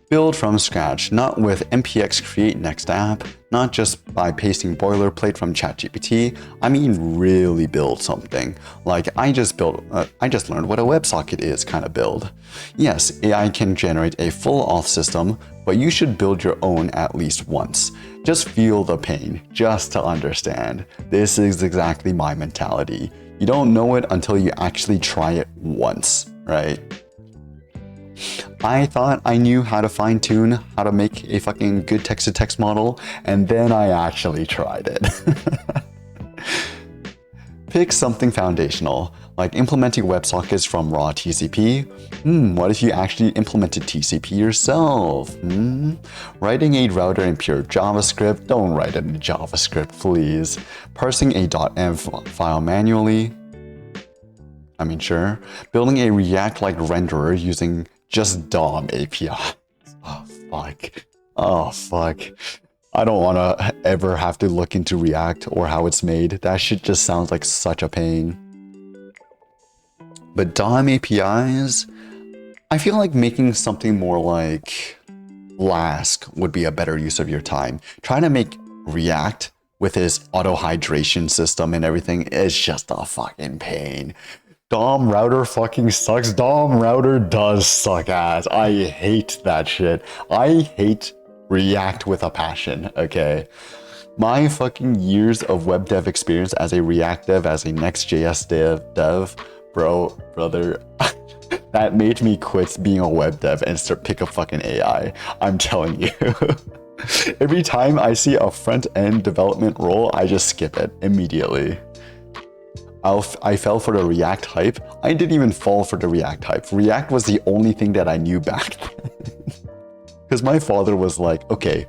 Build from scratch, not with npx create next app, not just by pasting boilerplate from ChatGPT. I mean really build something. Like I just learned what a WebSocket is kind of build. Yes, AI can generate a full auth system, but you should build your own at least once. Just feel the pain, just to understand. This is exactly my mentality. You don't know it until you actually try it once, right? I thought I knew how to fine tune how to make a fucking good text-to-text model, and then I actually tried it. Pick something foundational, like implementing WebSockets from raw TCP. What if you actually implemented TCP yourself? Writing a router in pure JavaScript? Don't write it in JavaScript, please. Parsing a .env file manually? I mean, sure. Building a React-like renderer using just DOM API. Oh fuck. I don't want to ever have to look into React or how it's made. That shit just sounds like such a pain. But DOM APIs, I feel like making something more like Flask would be a better use of your time. Trying to make React with its auto hydration system and everything is just a fucking pain. DOM router fucking sucks. DOM router does suck ass. I hate that shit. I hate React with a passion, okay? My fucking years of web dev experience as a React dev, as a Next.js dev, brother, that made me quit being a web dev and start pick up fucking AI. I'm telling you. Every time I see a front-end development role, I just skip it immediately. I fell for the React hype. I didn't even fall for the React hype. React was the only thing that I knew back then. Because my father was like, okay,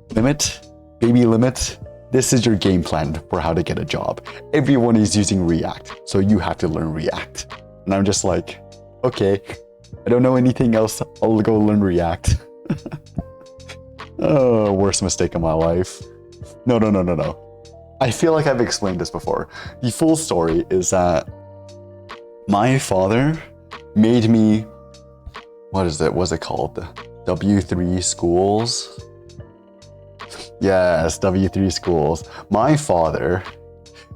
baby limit, this is your game plan for how to get a job. Everyone is using React, so you have to learn React. And I'm just like, okay, I don't know anything else. I'll go learn React. Oh, worst mistake of my life. No. I feel like I've explained this before. The full story is that my father made me, what's it called? W3 schools? Yes, W3 schools. My father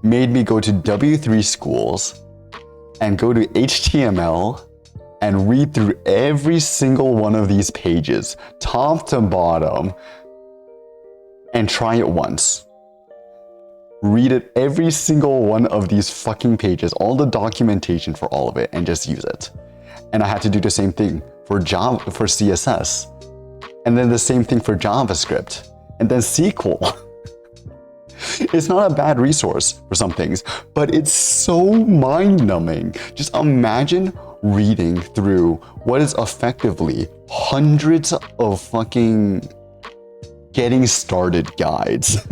made me go to W3 schools and go to HTML and read through every single one of these pages, top to bottom, and try it once. Read it, every single one of these fucking pages, all the documentation for all of it, and just use it. And I had to do the same thing for CSS, and then the same thing for JavaScript, and then SQL. It's not a bad resource for some things, but it's so mind-numbing. Just imagine reading through what is effectively hundreds of fucking getting started guides.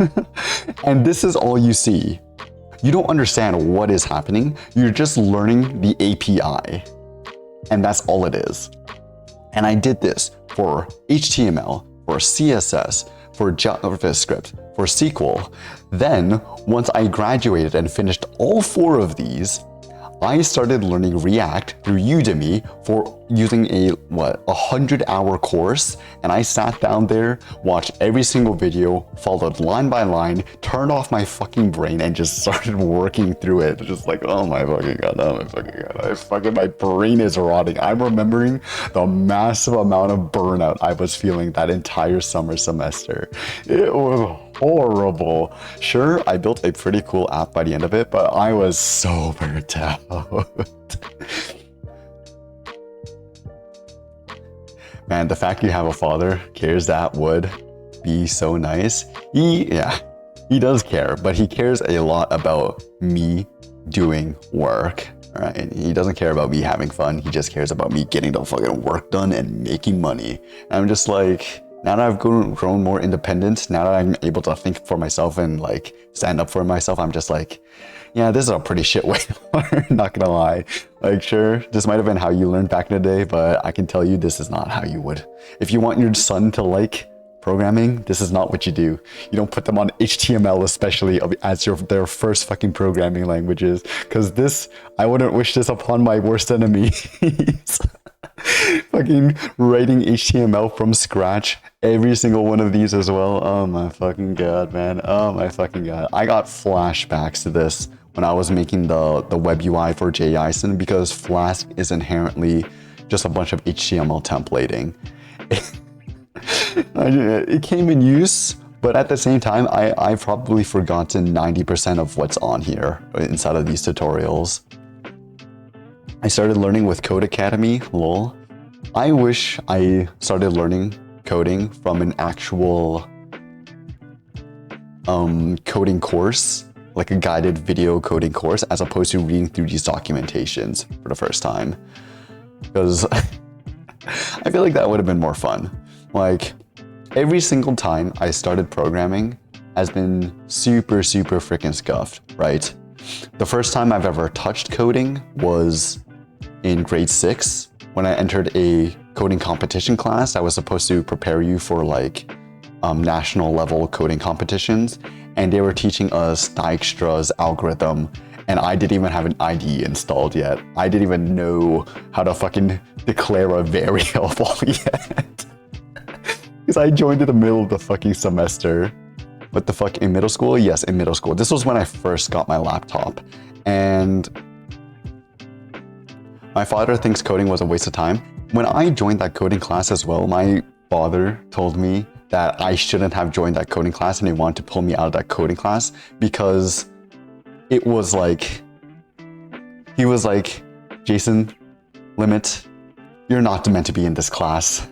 And this is all you see. You don't understand what is happening. You're just learning the API. And that's all it is. And I did this for HTML, for CSS, for JavaScript, for SQL. Then, once I graduated and finished all 4 of these, I started learning React through Udemy for using a 100-hour course, and I sat down there, watched every single video, followed line by line, turned off my fucking brain, and just started working through it. Just like, oh my fucking god, my brain is rotting. I'm remembering the massive amount of burnout I was feeling that entire summer semester. It was horrible. Sure, I built a pretty cool app by the end of it, but I was so burnt out. Man, the fact you have a father cares, that would be so nice. He does care, but he cares a lot about me doing work, All right, he doesn't care about me having fun. He just cares about me getting the fucking work done and making money. And I'm just like, now that I've grown more independent, now that I'm able to think for myself and like stand up for myself, I'm just like, yeah, this is a pretty shit way to learn, not gonna lie. Like, sure, this might have been how you learned back in the day, but I can tell you this is not how you would. If you want your son to like programming, this is not what you do. You don't put them on HTML, especially as their first fucking programming languages, because this, I wouldn't wish this upon my worst enemies. Fucking writing HTML from scratch, every single one of these as well. Oh my fucking god, man. Oh my fucking god. I got flashbacks to this when I was making the web UI for JISON, because Flask is inherently just a bunch of HTML templating. It came in use, but at the same time, I've probably forgotten 90% of what's on here inside of these tutorials. I started learning with Code Academy, lol. I wish I started learning coding from an actual coding course, like a guided video coding course, as opposed to reading through these documentations for the first time. Because I feel like that would have been more fun. Like, every single time I started programming has been super, super freaking scuffed, right? The first time I've ever touched coding was in grade 6 when I entered a coding competition class that was supposed to prepare you for like national level coding competitions. And they were teaching us Dijkstra's algorithm, and I didn't even have an IDE installed yet. I didn't even know how to fucking declare a variable yet. Because I joined in the middle of the fucking semester. What the fuck, in middle school? Yes, in middle school. This was when I first got my laptop. And my father thinks coding was a waste of time. When I joined that coding class as well, my father told me that I shouldn't have joined that coding class, and he wanted to pull me out of that coding class because it was like, he was like, Jason, Limit, you're not meant to be in this class.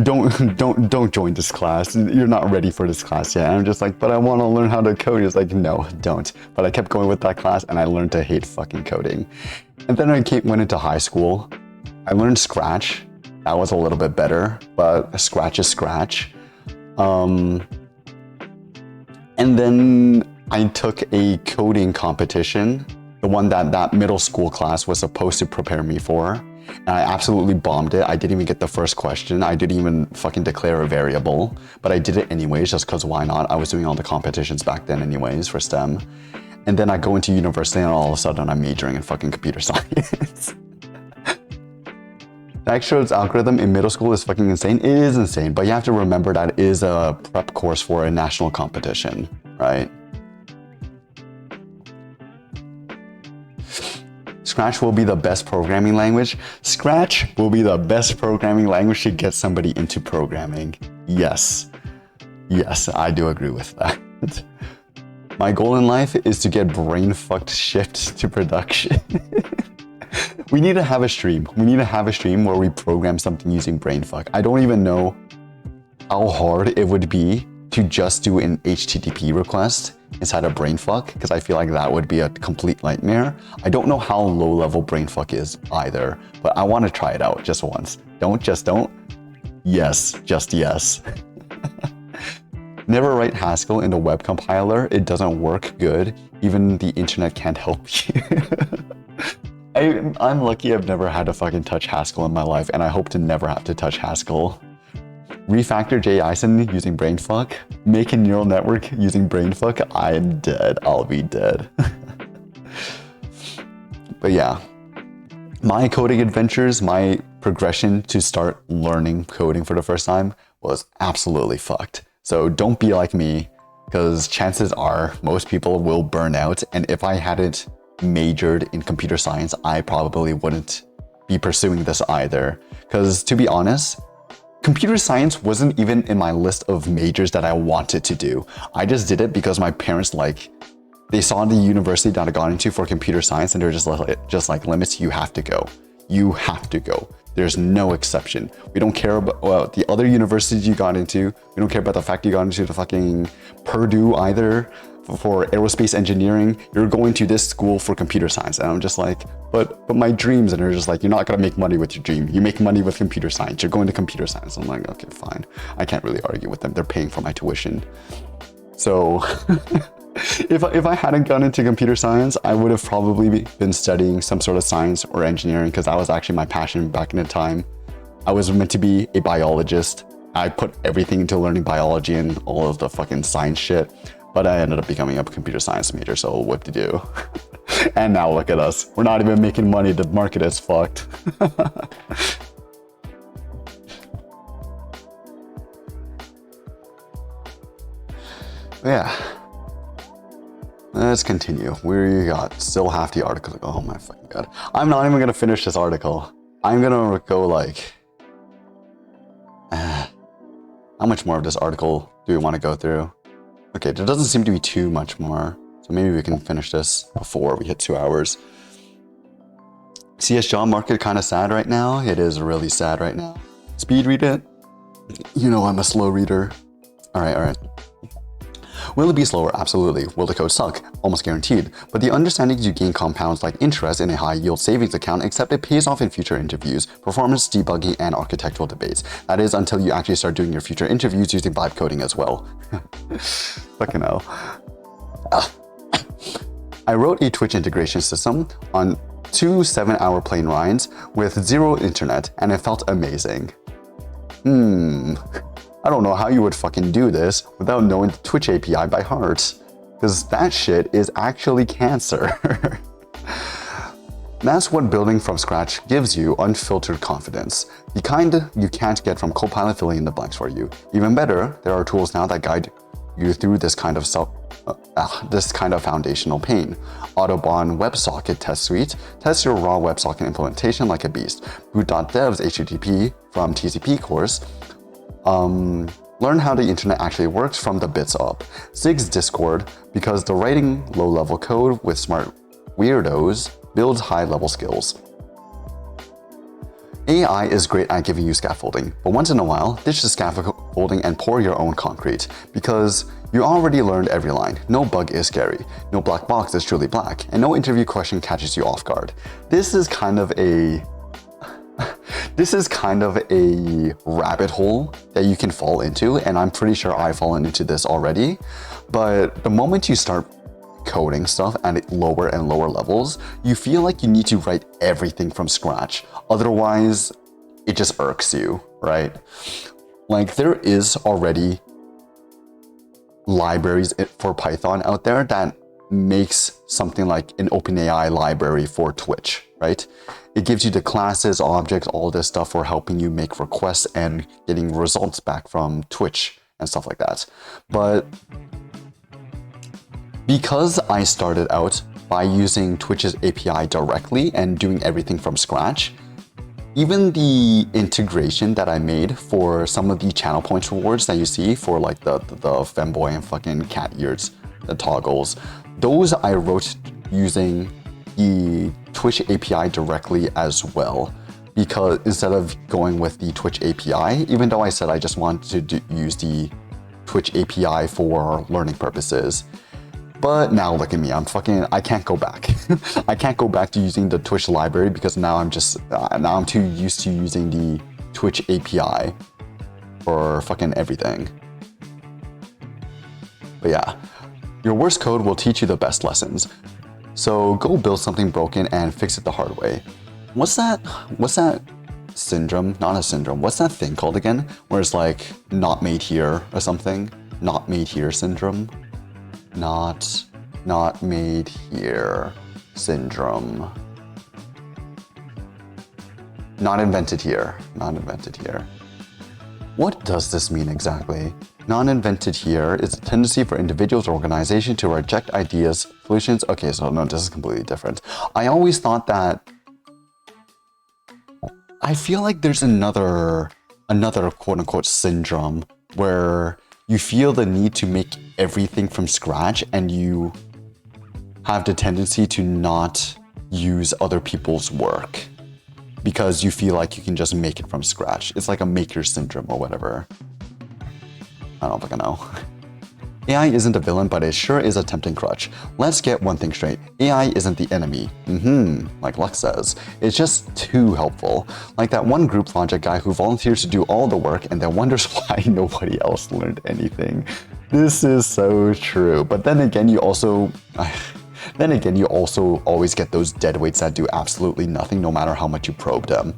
Don't join this class. You're not ready for this class yet. And I'm just like, but I want to learn how to code. He's like, no, don't. But I kept going with that class, and I learned to hate fucking coding. And then I went into high school. I learned Scratch. That was a little bit better, but Scratch is Scratch. And then I took a coding competition, the one that middle school class was supposed to prepare me for. And I absolutely bombed it. I didn't even get the first question. I didn't even fucking declare a variable, but I did it anyways, just because why not? I was doing all the competitions back then anyways for STEM. And then I go into university, and all of a sudden I'm majoring in fucking computer science. Dijkstra's algorithm in middle school is fucking insane. It is insane, but you have to remember that it is a prep course for a national competition, right? Scratch will be the best programming language. Scratch will be the best programming language to get somebody into programming. Yes. Yes, I do agree with that. My goal in life is to get brain-fucked shipped to production. We need to have a stream. We need to have a stream where we program something using brainfuck. I don't even know how hard it would be to just do an HTTP request inside of brainfuck, because I feel like that would be a complete nightmare. I don't know how low level brainfuck is either, but I want to try it out just once. Don't. Yes, just yes. Never write Haskell in the web compiler. It doesn't work good. Even the internet can't help you. I'm lucky I've never had to fucking touch Haskell in my life, and I hope to never have to touch Haskell. Refactor JISON using brainfuck. Make a neural network using brainfuck. I'm dead. I'll be dead. But yeah, my coding adventures, my progression to start learning coding for the first time was absolutely fucked. So don't be like me, because chances are most people will burn out, and if I hadn't majored in computer science, I probably wouldn't be pursuing this either. Because to be honest, computer science wasn't even in my list of majors that I wanted to do. I just did it because my parents, they saw the university that I got into for computer science, and they're just like, Limits, you have to go. You have to go. There's no exception. We don't care about the other universities you got into. We don't care about the fact you got into the fucking Purdue either. for aerospace engineering. You're going to this school for computer science. And I'm just like, but my dreams. And they're just like, you're not gonna make money with your dream. You make money with computer science. You're going to computer science. I'm like, okay, fine. I can't really argue with them. They're paying for my tuition. So if I hadn't gone into computer science, I would have probably been studying some sort of science or engineering, because that was actually my passion back in the time. I was meant to be a biologist. I put everything into learning biology and all of the fucking science shit, but I ended up becoming a computer science major, so what to do? And now look at us. We're not even making money. The market is fucked. Yeah. Let's continue. We got still half the article. Oh my fucking god. I'm not even gonna finish this article. I'm gonna go like... how much more of this article do we want to go through? Okay, there doesn't seem to be too much more. So maybe we can finish this before we hit 2 hours. CS job market kind of sad right now. It is really sad right now. Speed read it. You know I'm a slow reader. All right. Will it be slower? Absolutely. Will the code suck? Almost guaranteed. But the understanding you gain compounds like interest in a high-yield savings account, except it pays off in future interviews, performance debugging, and architectural debates. That is until you actually start doing your future interviews using vibe coding as well. Fucking hell. I wrote a Twitch integration system on 2 7-hour plane rides with 0 internet, and it felt amazing. I don't know how you would fucking do this without knowing the Twitch API by heart, because that shit is actually cancer. That's what building from scratch gives you: unfiltered confidence. The kind you can't get from Copilot filling in the blanks for you. Even better, there are tools now that guide you through this kind of foundational pain. Autobahn WebSocket Test Suite tests your raw WebSocket implementation like a beast. Boot.dev's HTTP from TCP course learn how the internet actually works from the bits up. Zig's Discord, because the writing low-level code with smart weirdos builds high-level skills. AI is great at giving you scaffolding, but once in a while, ditch the scaffolding and pour your own concrete, because you already learned every line. No bug is scary, no black box is truly black, and no interview question catches you off guard. This is kind of a rabbit hole that you can fall into, and I'm pretty sure I've fallen into this already. But the moment you start coding stuff at lower and lower levels, you feel like you need to write everything from scratch. Otherwise, it just irks you, right? Like, there is already libraries for Python out there that makes something like an OpenAI library for Twitch, right? It gives you the classes, objects, all this stuff for helping you make requests and getting results back from Twitch and stuff like that. But because I started out by using Twitch's API directly and doing everything from scratch, even the integration that I made for some of the channel points rewards that you see for like the femboy and fucking cat ears, the toggles, those I wrote using the Twitch API directly as well, because instead of going with the Twitch API, even though I said I just wanted to use the Twitch API for learning purposes. But now look at me, I can't go back. I can't go back to using the Twitch library because now I'm too used to using the Twitch API for fucking everything. But yeah, your worst code will teach you the best lessons. So go build something broken and fix it the hard way. What's that syndrome? Not a syndrome. What's that thing called again? Where it's like not made here or something? Not made here syndrome? Not made here syndrome. Not invented here. Not invented here. What does this mean exactly? Non-invented here is a tendency for individuals or organizations to reject ideas, solutions. Okay, so no, this is completely different. I always thought that, I feel like there's another quote-unquote syndrome where you feel the need to make everything from scratch and you have the tendency to not use other people's work because you feel like you can just make it from scratch. It's like a maker syndrome or whatever. I don't fucking know. AI isn't a villain, but it sure is a tempting crutch. Let's get one thing straight. AI isn't the enemy. Like Lux says. It's just too helpful. Like that one group project guy who volunteers to do all the work and then wonders why nobody else learned anything. This is so true. But then again, you also always get those deadweights that do absolutely nothing no matter how much you probe them.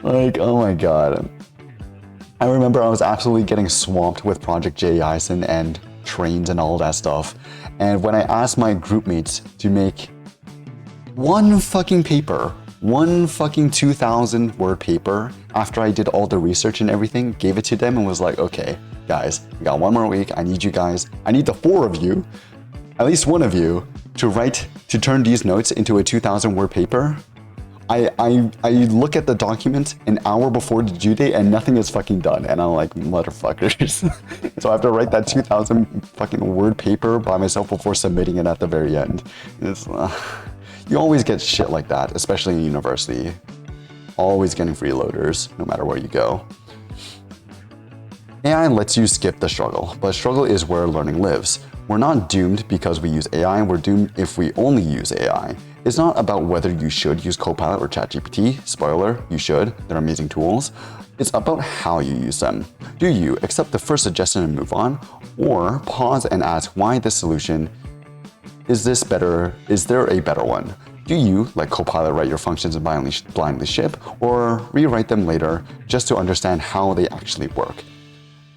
Like, oh my god. I remember I was absolutely getting swamped with Project JEISON and trains and all that stuff. And when I asked my group mates to make one fucking paper, one fucking 2,000 word paper, after I did all the research and everything, gave it to them and was like, okay, guys, we got one more week. I need the 4 of you, at least one of you, to turn these notes into a 2,000 word paper. I look at the document an hour before the due date and nothing is fucking done. And I'm like, motherfuckers. So I have to write that 2,000 fucking word paper by myself before submitting it at the very end. You always get shit like that, especially in university. Always getting freeloaders, no matter where you go. AI lets you skip the struggle, but struggle is where learning lives. We're not doomed because we use AI, we're doomed if we only use AI. It's not about whether you should use Copilot or ChatGPT. Spoiler, you should. They're amazing tools. It's about how you use them. Do you accept the first suggestion and move on? Or pause and ask why this solution? Is this better? Is there a better one? Do you, like Copilot, write your functions and blindly ship? Or rewrite them later just to understand how they actually work?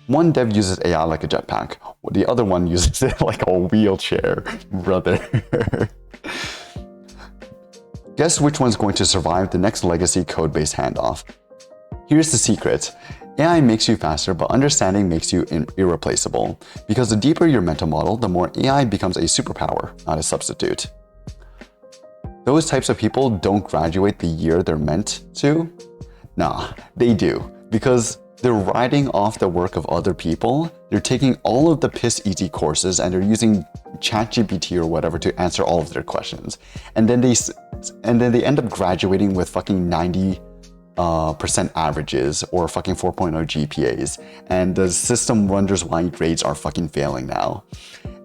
One dev uses AI like a jetpack. The other one uses it like a wheelchair, brother. Guess which one's going to survive the next legacy code-based handoff? Here's the secret. AI makes you faster, but understanding makes you irreplaceable. Because the deeper your mental model, the more AI becomes a superpower, not a substitute. Those types of people don't graduate the year they're meant to? Nah, they do. Because they're riding off the work of other people. They're taking all of the piss easy courses and they're using ChatGPT or whatever to answer all of their questions. And then they end up graduating with fucking 90% averages or fucking 4.0 GPAs. And the system wonders why grades are fucking failing now.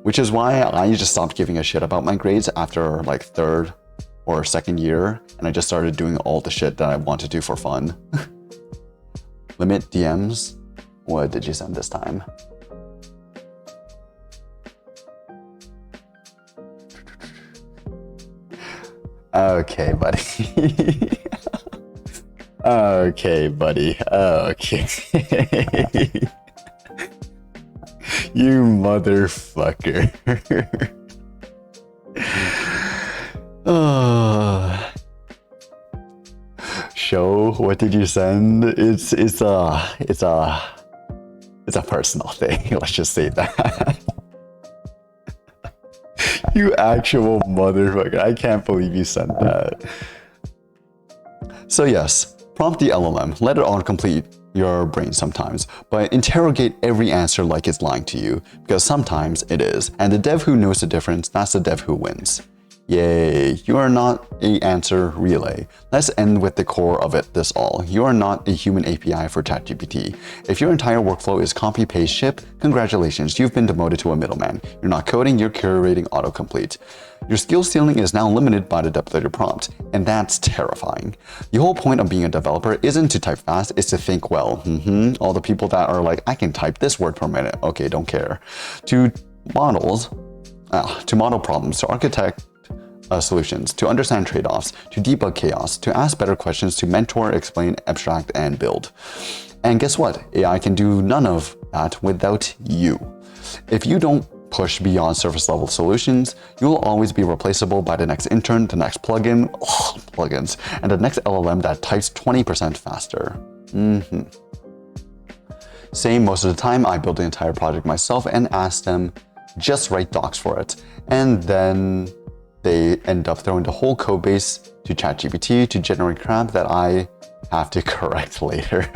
Which is why I just stopped giving a shit about my grades after like 3rd or 2nd year. And I just started doing all the shit that I want to do for fun. Limit DMs. What did you send this time? Okay, buddy. Okay, buddy. Okay. You motherfucker. Oh. Show, what did you send? It's a personal thing. Let's just say that. You actual motherfucker. I can't believe you sent that. So yes, prompt the LLM. Let it autocomplete your brain sometimes, but interrogate every answer like it's lying to you, because sometimes it is. And the dev who knows the difference, that's the dev who wins. Yay, you are not an answer relay. Let's end with the core of this all. You are not a human API for ChatGPT. If your entire workflow is copy, paste, ship, congratulations, you've been demoted to a middleman. You're not coding, you're curating autocomplete. Your skill ceiling is now limited by the depth of your prompt, and that's terrifying. The whole point of being a developer isn't to type fast, it's to think well. All the people that are like, I can type this word per minute. Okay, don't care. To model problems, to architect solutions, to understand trade-offs, to debug chaos, to ask better questions, to mentor, explain, abstract, and build. And guess what? AI can do none of that without you. If you don't push beyond surface level solutions, you'll always be replaceable by the next intern, the next plugin, plugins, and the next LLM that types 20% faster. Same most of the time, I build the entire project myself and ask them, just write docs for it. And then they end up throwing the whole code base to ChatGPT to generate crap that I have to correct later.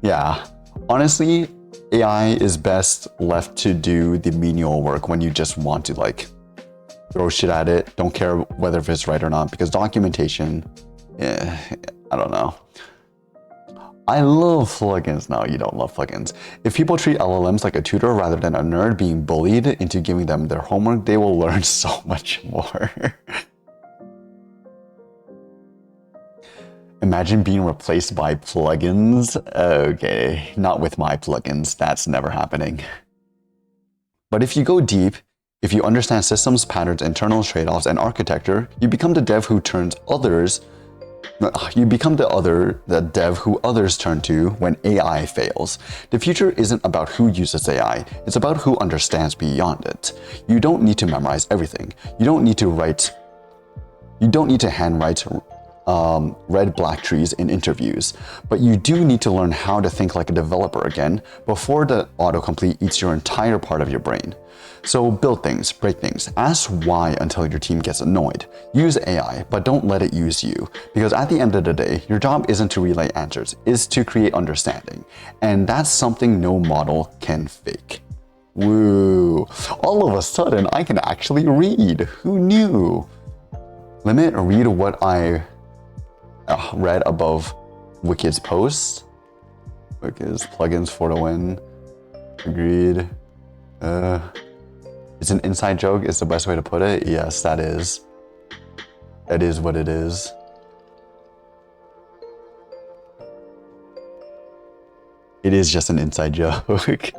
Yeah, honestly, AI is best left to do the menial work when you just want to like throw shit at it, don't care whether it's right or not, because documentation, I don't know. I love plugins. No, you don't love plugins. If people treat LLMs like a tutor rather than a nerd being bullied into giving them their homework, they will learn so much more. Imagine being replaced by plugins. Okay, not with my plugins. That's never happening. But if you go deep, if you understand systems, patterns, internal trade-offs, and architecture, you become the dev who turns others. You become the dev who others turn to when AI fails. The future isn't about who uses AI, it's about who understands beyond it. You don't need to memorize everything. You don't need to handwrite red black trees in interviews, but you do need to learn how to think like a developer again before the autocomplete eats your entire part of your brain. So build things, break things, ask why until your team gets annoyed. Use AI, but don't let it use you, because at the end of the day, your job isn't to relay answers, it's to create understanding. And that's something no model can fake. Woo! All of a sudden, I can actually read. Who knew? Limit read what I read above Wikid's post. Wikid's plugins for the win. Agreed. It's an inside joke is the best way to put it. Yes, that is. That is what it is. It is just an inside joke.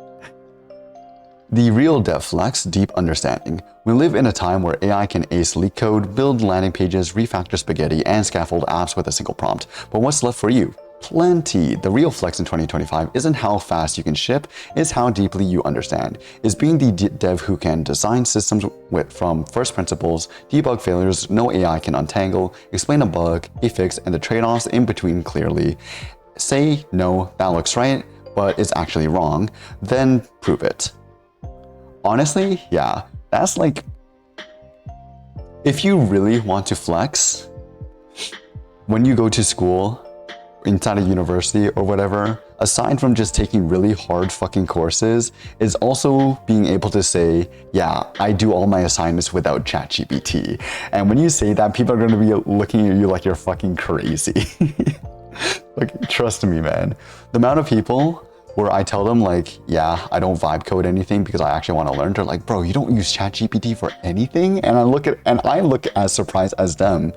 The real dev flex, deep understanding. We live in a time where AI can ace leak code, build landing pages, refactor spaghetti, and scaffold apps with a single prompt. But what's left for you? Plenty. The real flex in 2025 isn't how fast you can ship, it's how deeply you understand. It's being the dev who can design systems from first principles, debug failures no AI can untangle, explain a bug, a fix, and the trade-offs in between clearly. Say, no, that looks right, but it's actually wrong, then prove it. Honestly, yeah, that's like, if you really want to flex, when you go to school, inside a university or whatever, aside from just taking really hard fucking courses, is also being able to say, yeah, I do all my assignments without ChatGPT. And when you say that, people are gonna be looking at you like you're fucking crazy. Like, trust me, man. The amount of people where I tell them like, yeah, I don't vibe code anything because I actually want to learn. They're like, bro, you don't use ChatGPT for anything? And I look as surprised as them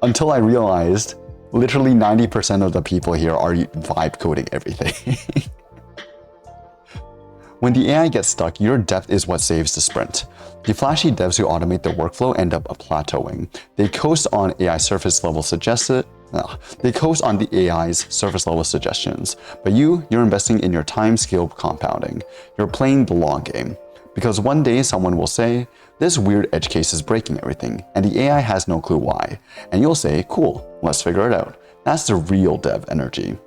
until I realized literally 90% of the people here are vibe coding everything. When the AI gets stuck, your depth is what saves the sprint. The flashy devs who automate the workflow end up plateauing. They coast on the AI's surface level suggestions. But you're investing in your time skill compounding. You're playing the long game. Because one day someone will say, this weird edge case is breaking everything, and the AI has no clue why. And you'll say, cool, let's figure it out. That's the real dev energy.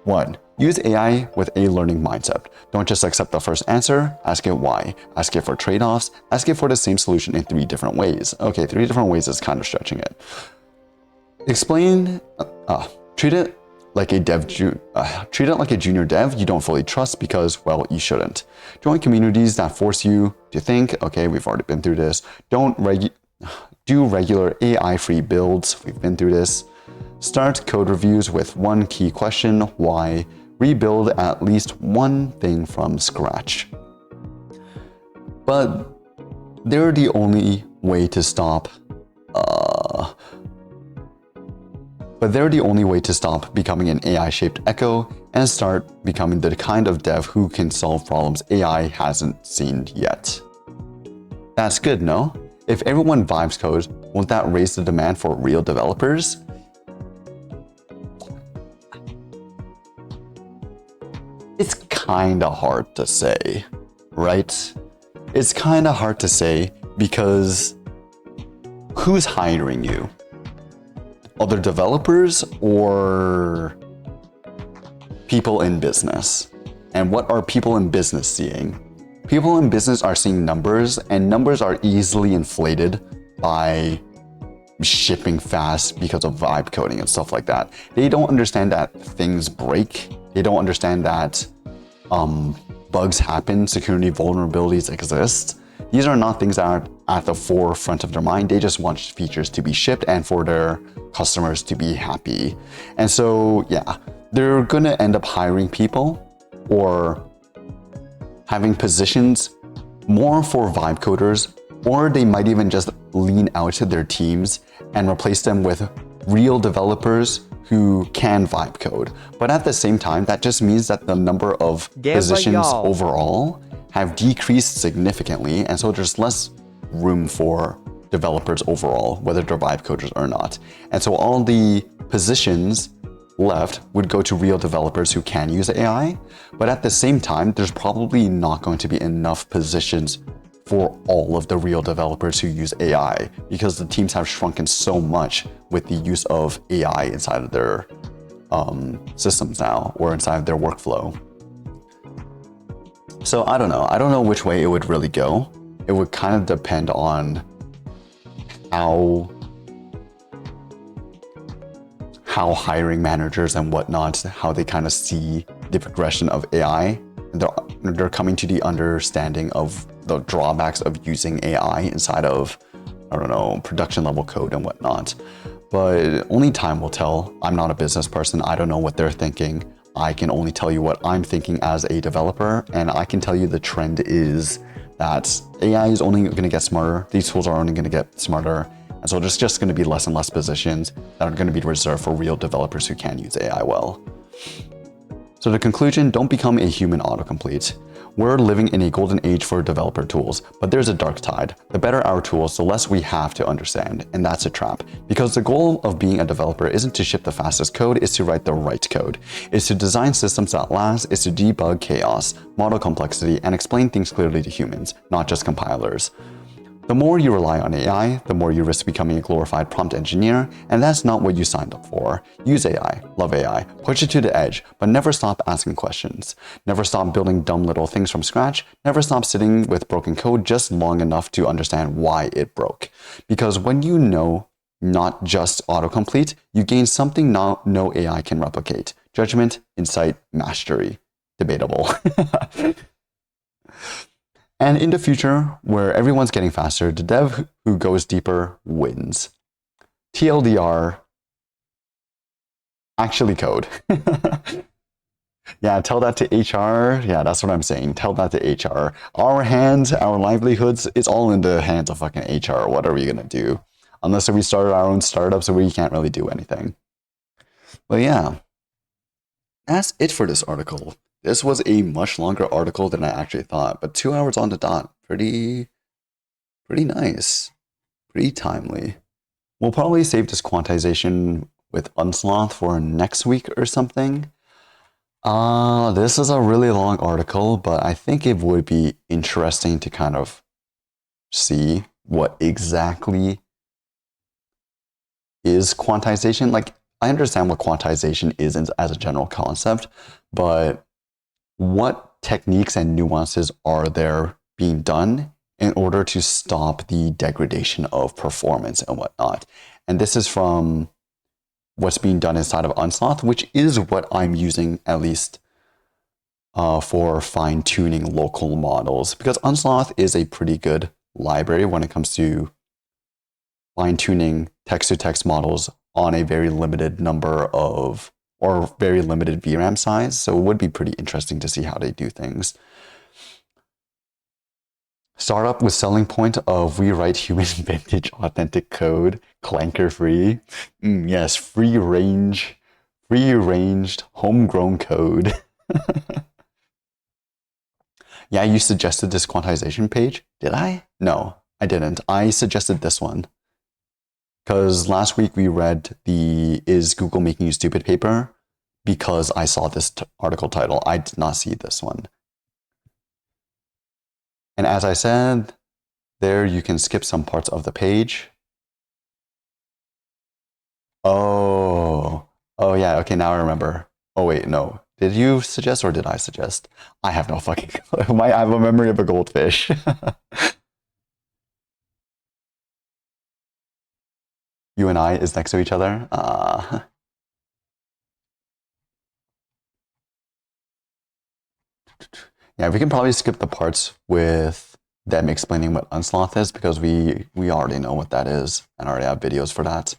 1. Use AI with a learning mindset. Don't just accept the first answer, ask it why. Ask it for trade-offs, ask it for the same solution in 3 different ways. Okay, 3 different ways is kind of stretching it. Treat it like a junior dev you don't fully trust because, well, you shouldn't. Join communities that force you to think, okay, we've already been through this. Do regular AI-free builds, we've been through this. Start code reviews with one key question, why? Rebuild at least one thing from scratch. But they're the only way to stop becoming an AI-shaped echo and start becoming the kind of dev who can solve problems AI hasn't seen yet. That's good, no? If everyone vibes code, won't that raise the demand for real developers? It's kinda hard to say, right? It's kinda hard to say because who's hiring you? Other developers or people in business? And what are people in business seeing? People in business are seeing numbers, and numbers are easily inflated by shipping fast because of vibe coding and stuff like that. They don't understand that things break. They don't understand that bugs happen, security vulnerabilities exist. These are not things that are at the forefront of their mind. They just want features to be shipped and for their customers to be happy. And so, yeah, they're going to end up hiring people or having positions more for vibe coders, or they might even just lean out to their teams and replace them with real developers who can vibe code. But at the same time, that just means that the number of positions y'all. overall have decreased significantly, and so there's less room for developers overall, whether they're vibe coders or not. And so all the positions left would go to real developers who can use AI, but at the same time, there's probably not going to be enough positions for all of the real developers who use AI, because the teams have shrunken so much with the use of AI inside of their systems now, or inside of their workflow. So I don't know. I don't know which way it would really go. It would kind of depend on how hiring managers and whatnot, how they kind of see the progression of AI. They're coming to the understanding of the drawbacks of using AI inside of, I don't know, production level code and whatnot. But only time will tell. I'm not a business person. I don't know what they're thinking. I can only tell you what I'm thinking as a developer, and I can tell you the trend is that AI is only going to get smarter. These tools are only going to get smarter. And so there's just going to be less and less positions that are going to be reserved for real developers who can use AI well. So the conclusion, don't become a human autocomplete. We're living in a golden age for developer tools, but there's a dark tide. The better our tools, the less we have to understand, and that's a trap. Because the goal of being a developer isn't to ship the fastest code, it's to write the right code. It's to design systems that last, it's to debug chaos, model complexity, and explain things clearly to humans, not just compilers. The more you rely on AI, the more you risk becoming a glorified prompt engineer, and that's not what you signed up for. Use AI, love AI, push it to the edge, but never stop asking questions. Never stop building dumb little things from scratch. Never stop sitting with broken code just long enough to understand why it broke. Because when you know not just autocomplete, you gain something no AI can replicate. Judgment, insight, mastery. Debatable. And in the future, where everyone's getting faster, the dev who goes deeper wins. TLDR, actually code. Yeah, tell that to HR. Yeah, that's what I'm saying. Tell that to HR. Our hands, our livelihoods, it's all in the hands of fucking HR. What are we gonna do? Unless we started our own startup, so we can't really do anything. But yeah, that's it for this article. This was a much longer article than I actually thought, but 2 hours on the dot. Pretty nice. Pretty timely. We'll probably save this quantization with Unsloth for next week or something. This is a really long article, but I think it would be interesting to kind of see what exactly is quantization. Like, I understand what quantization is as a general concept, but what techniques and nuances are there being done in order to stop the degradation of performance and whatnot? And this is from what's being done inside of Unsloth, which is what I'm using at least for fine-tuning local models, because Unsloth is a pretty good library when it comes to fine-tuning text-to-text models on a very limited number of, or very limited VRAM size. So it would be pretty interesting to see how they do things. Startup with selling point of we write human vintage authentic code, clanker free. Yes, free ranged, homegrown code. Yeah, you suggested this quantization page. Did I? No, I didn't. I suggested this one. Because last week we read the Is Google Making You Stupid paper because I saw this article title. I did not see this one. And as I said, there you can skip some parts of the page. Oh yeah, okay, now I remember. Oh wait, no. Did you suggest or did I suggest? I have no fucking clue. I have a memory of a goldfish. You and I is next to each other. Yeah, we can probably skip the parts with them explaining what Unsloth is because we already know what that is and already have videos for that.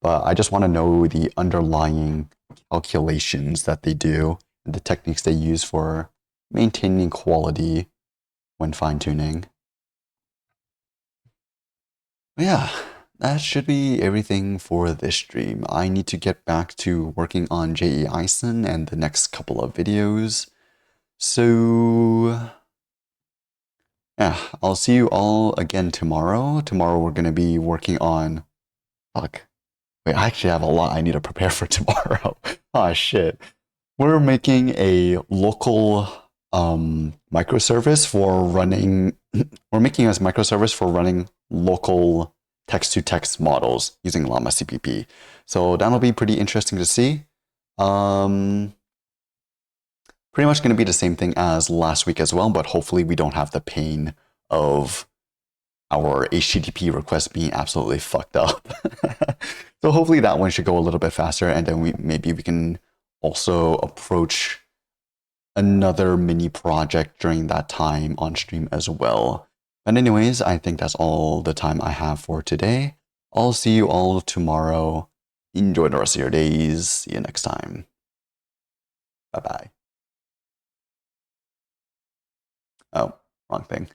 But I just want to know the underlying calculations that they do, and the techniques they use for maintaining quality when fine-tuning. Yeah, that should be everything for this stream. I need to get back to working on JE Ison and the next couple of videos. So, yeah, I'll see you all again tomorrow. Tomorrow we're going to be working on... Fuck. Wait, I actually have a lot I need to prepare for tomorrow. Oh, shit. We're making a local microservice for running... We're making a microservice for running local text-to-text models using Llama CPP. So that'll be pretty interesting to see. Pretty much going to be the same thing as last week as well, but hopefully we don't have the pain of our HTTP request being absolutely fucked up. So hopefully that one should go a little bit faster, and then maybe we can also approach another mini project during that time on stream as well. But anyways, I think that's all the time I have for today. I'll see you all tomorrow. Enjoy the rest of your days. See you next time. Bye-bye. Oh, wrong thing.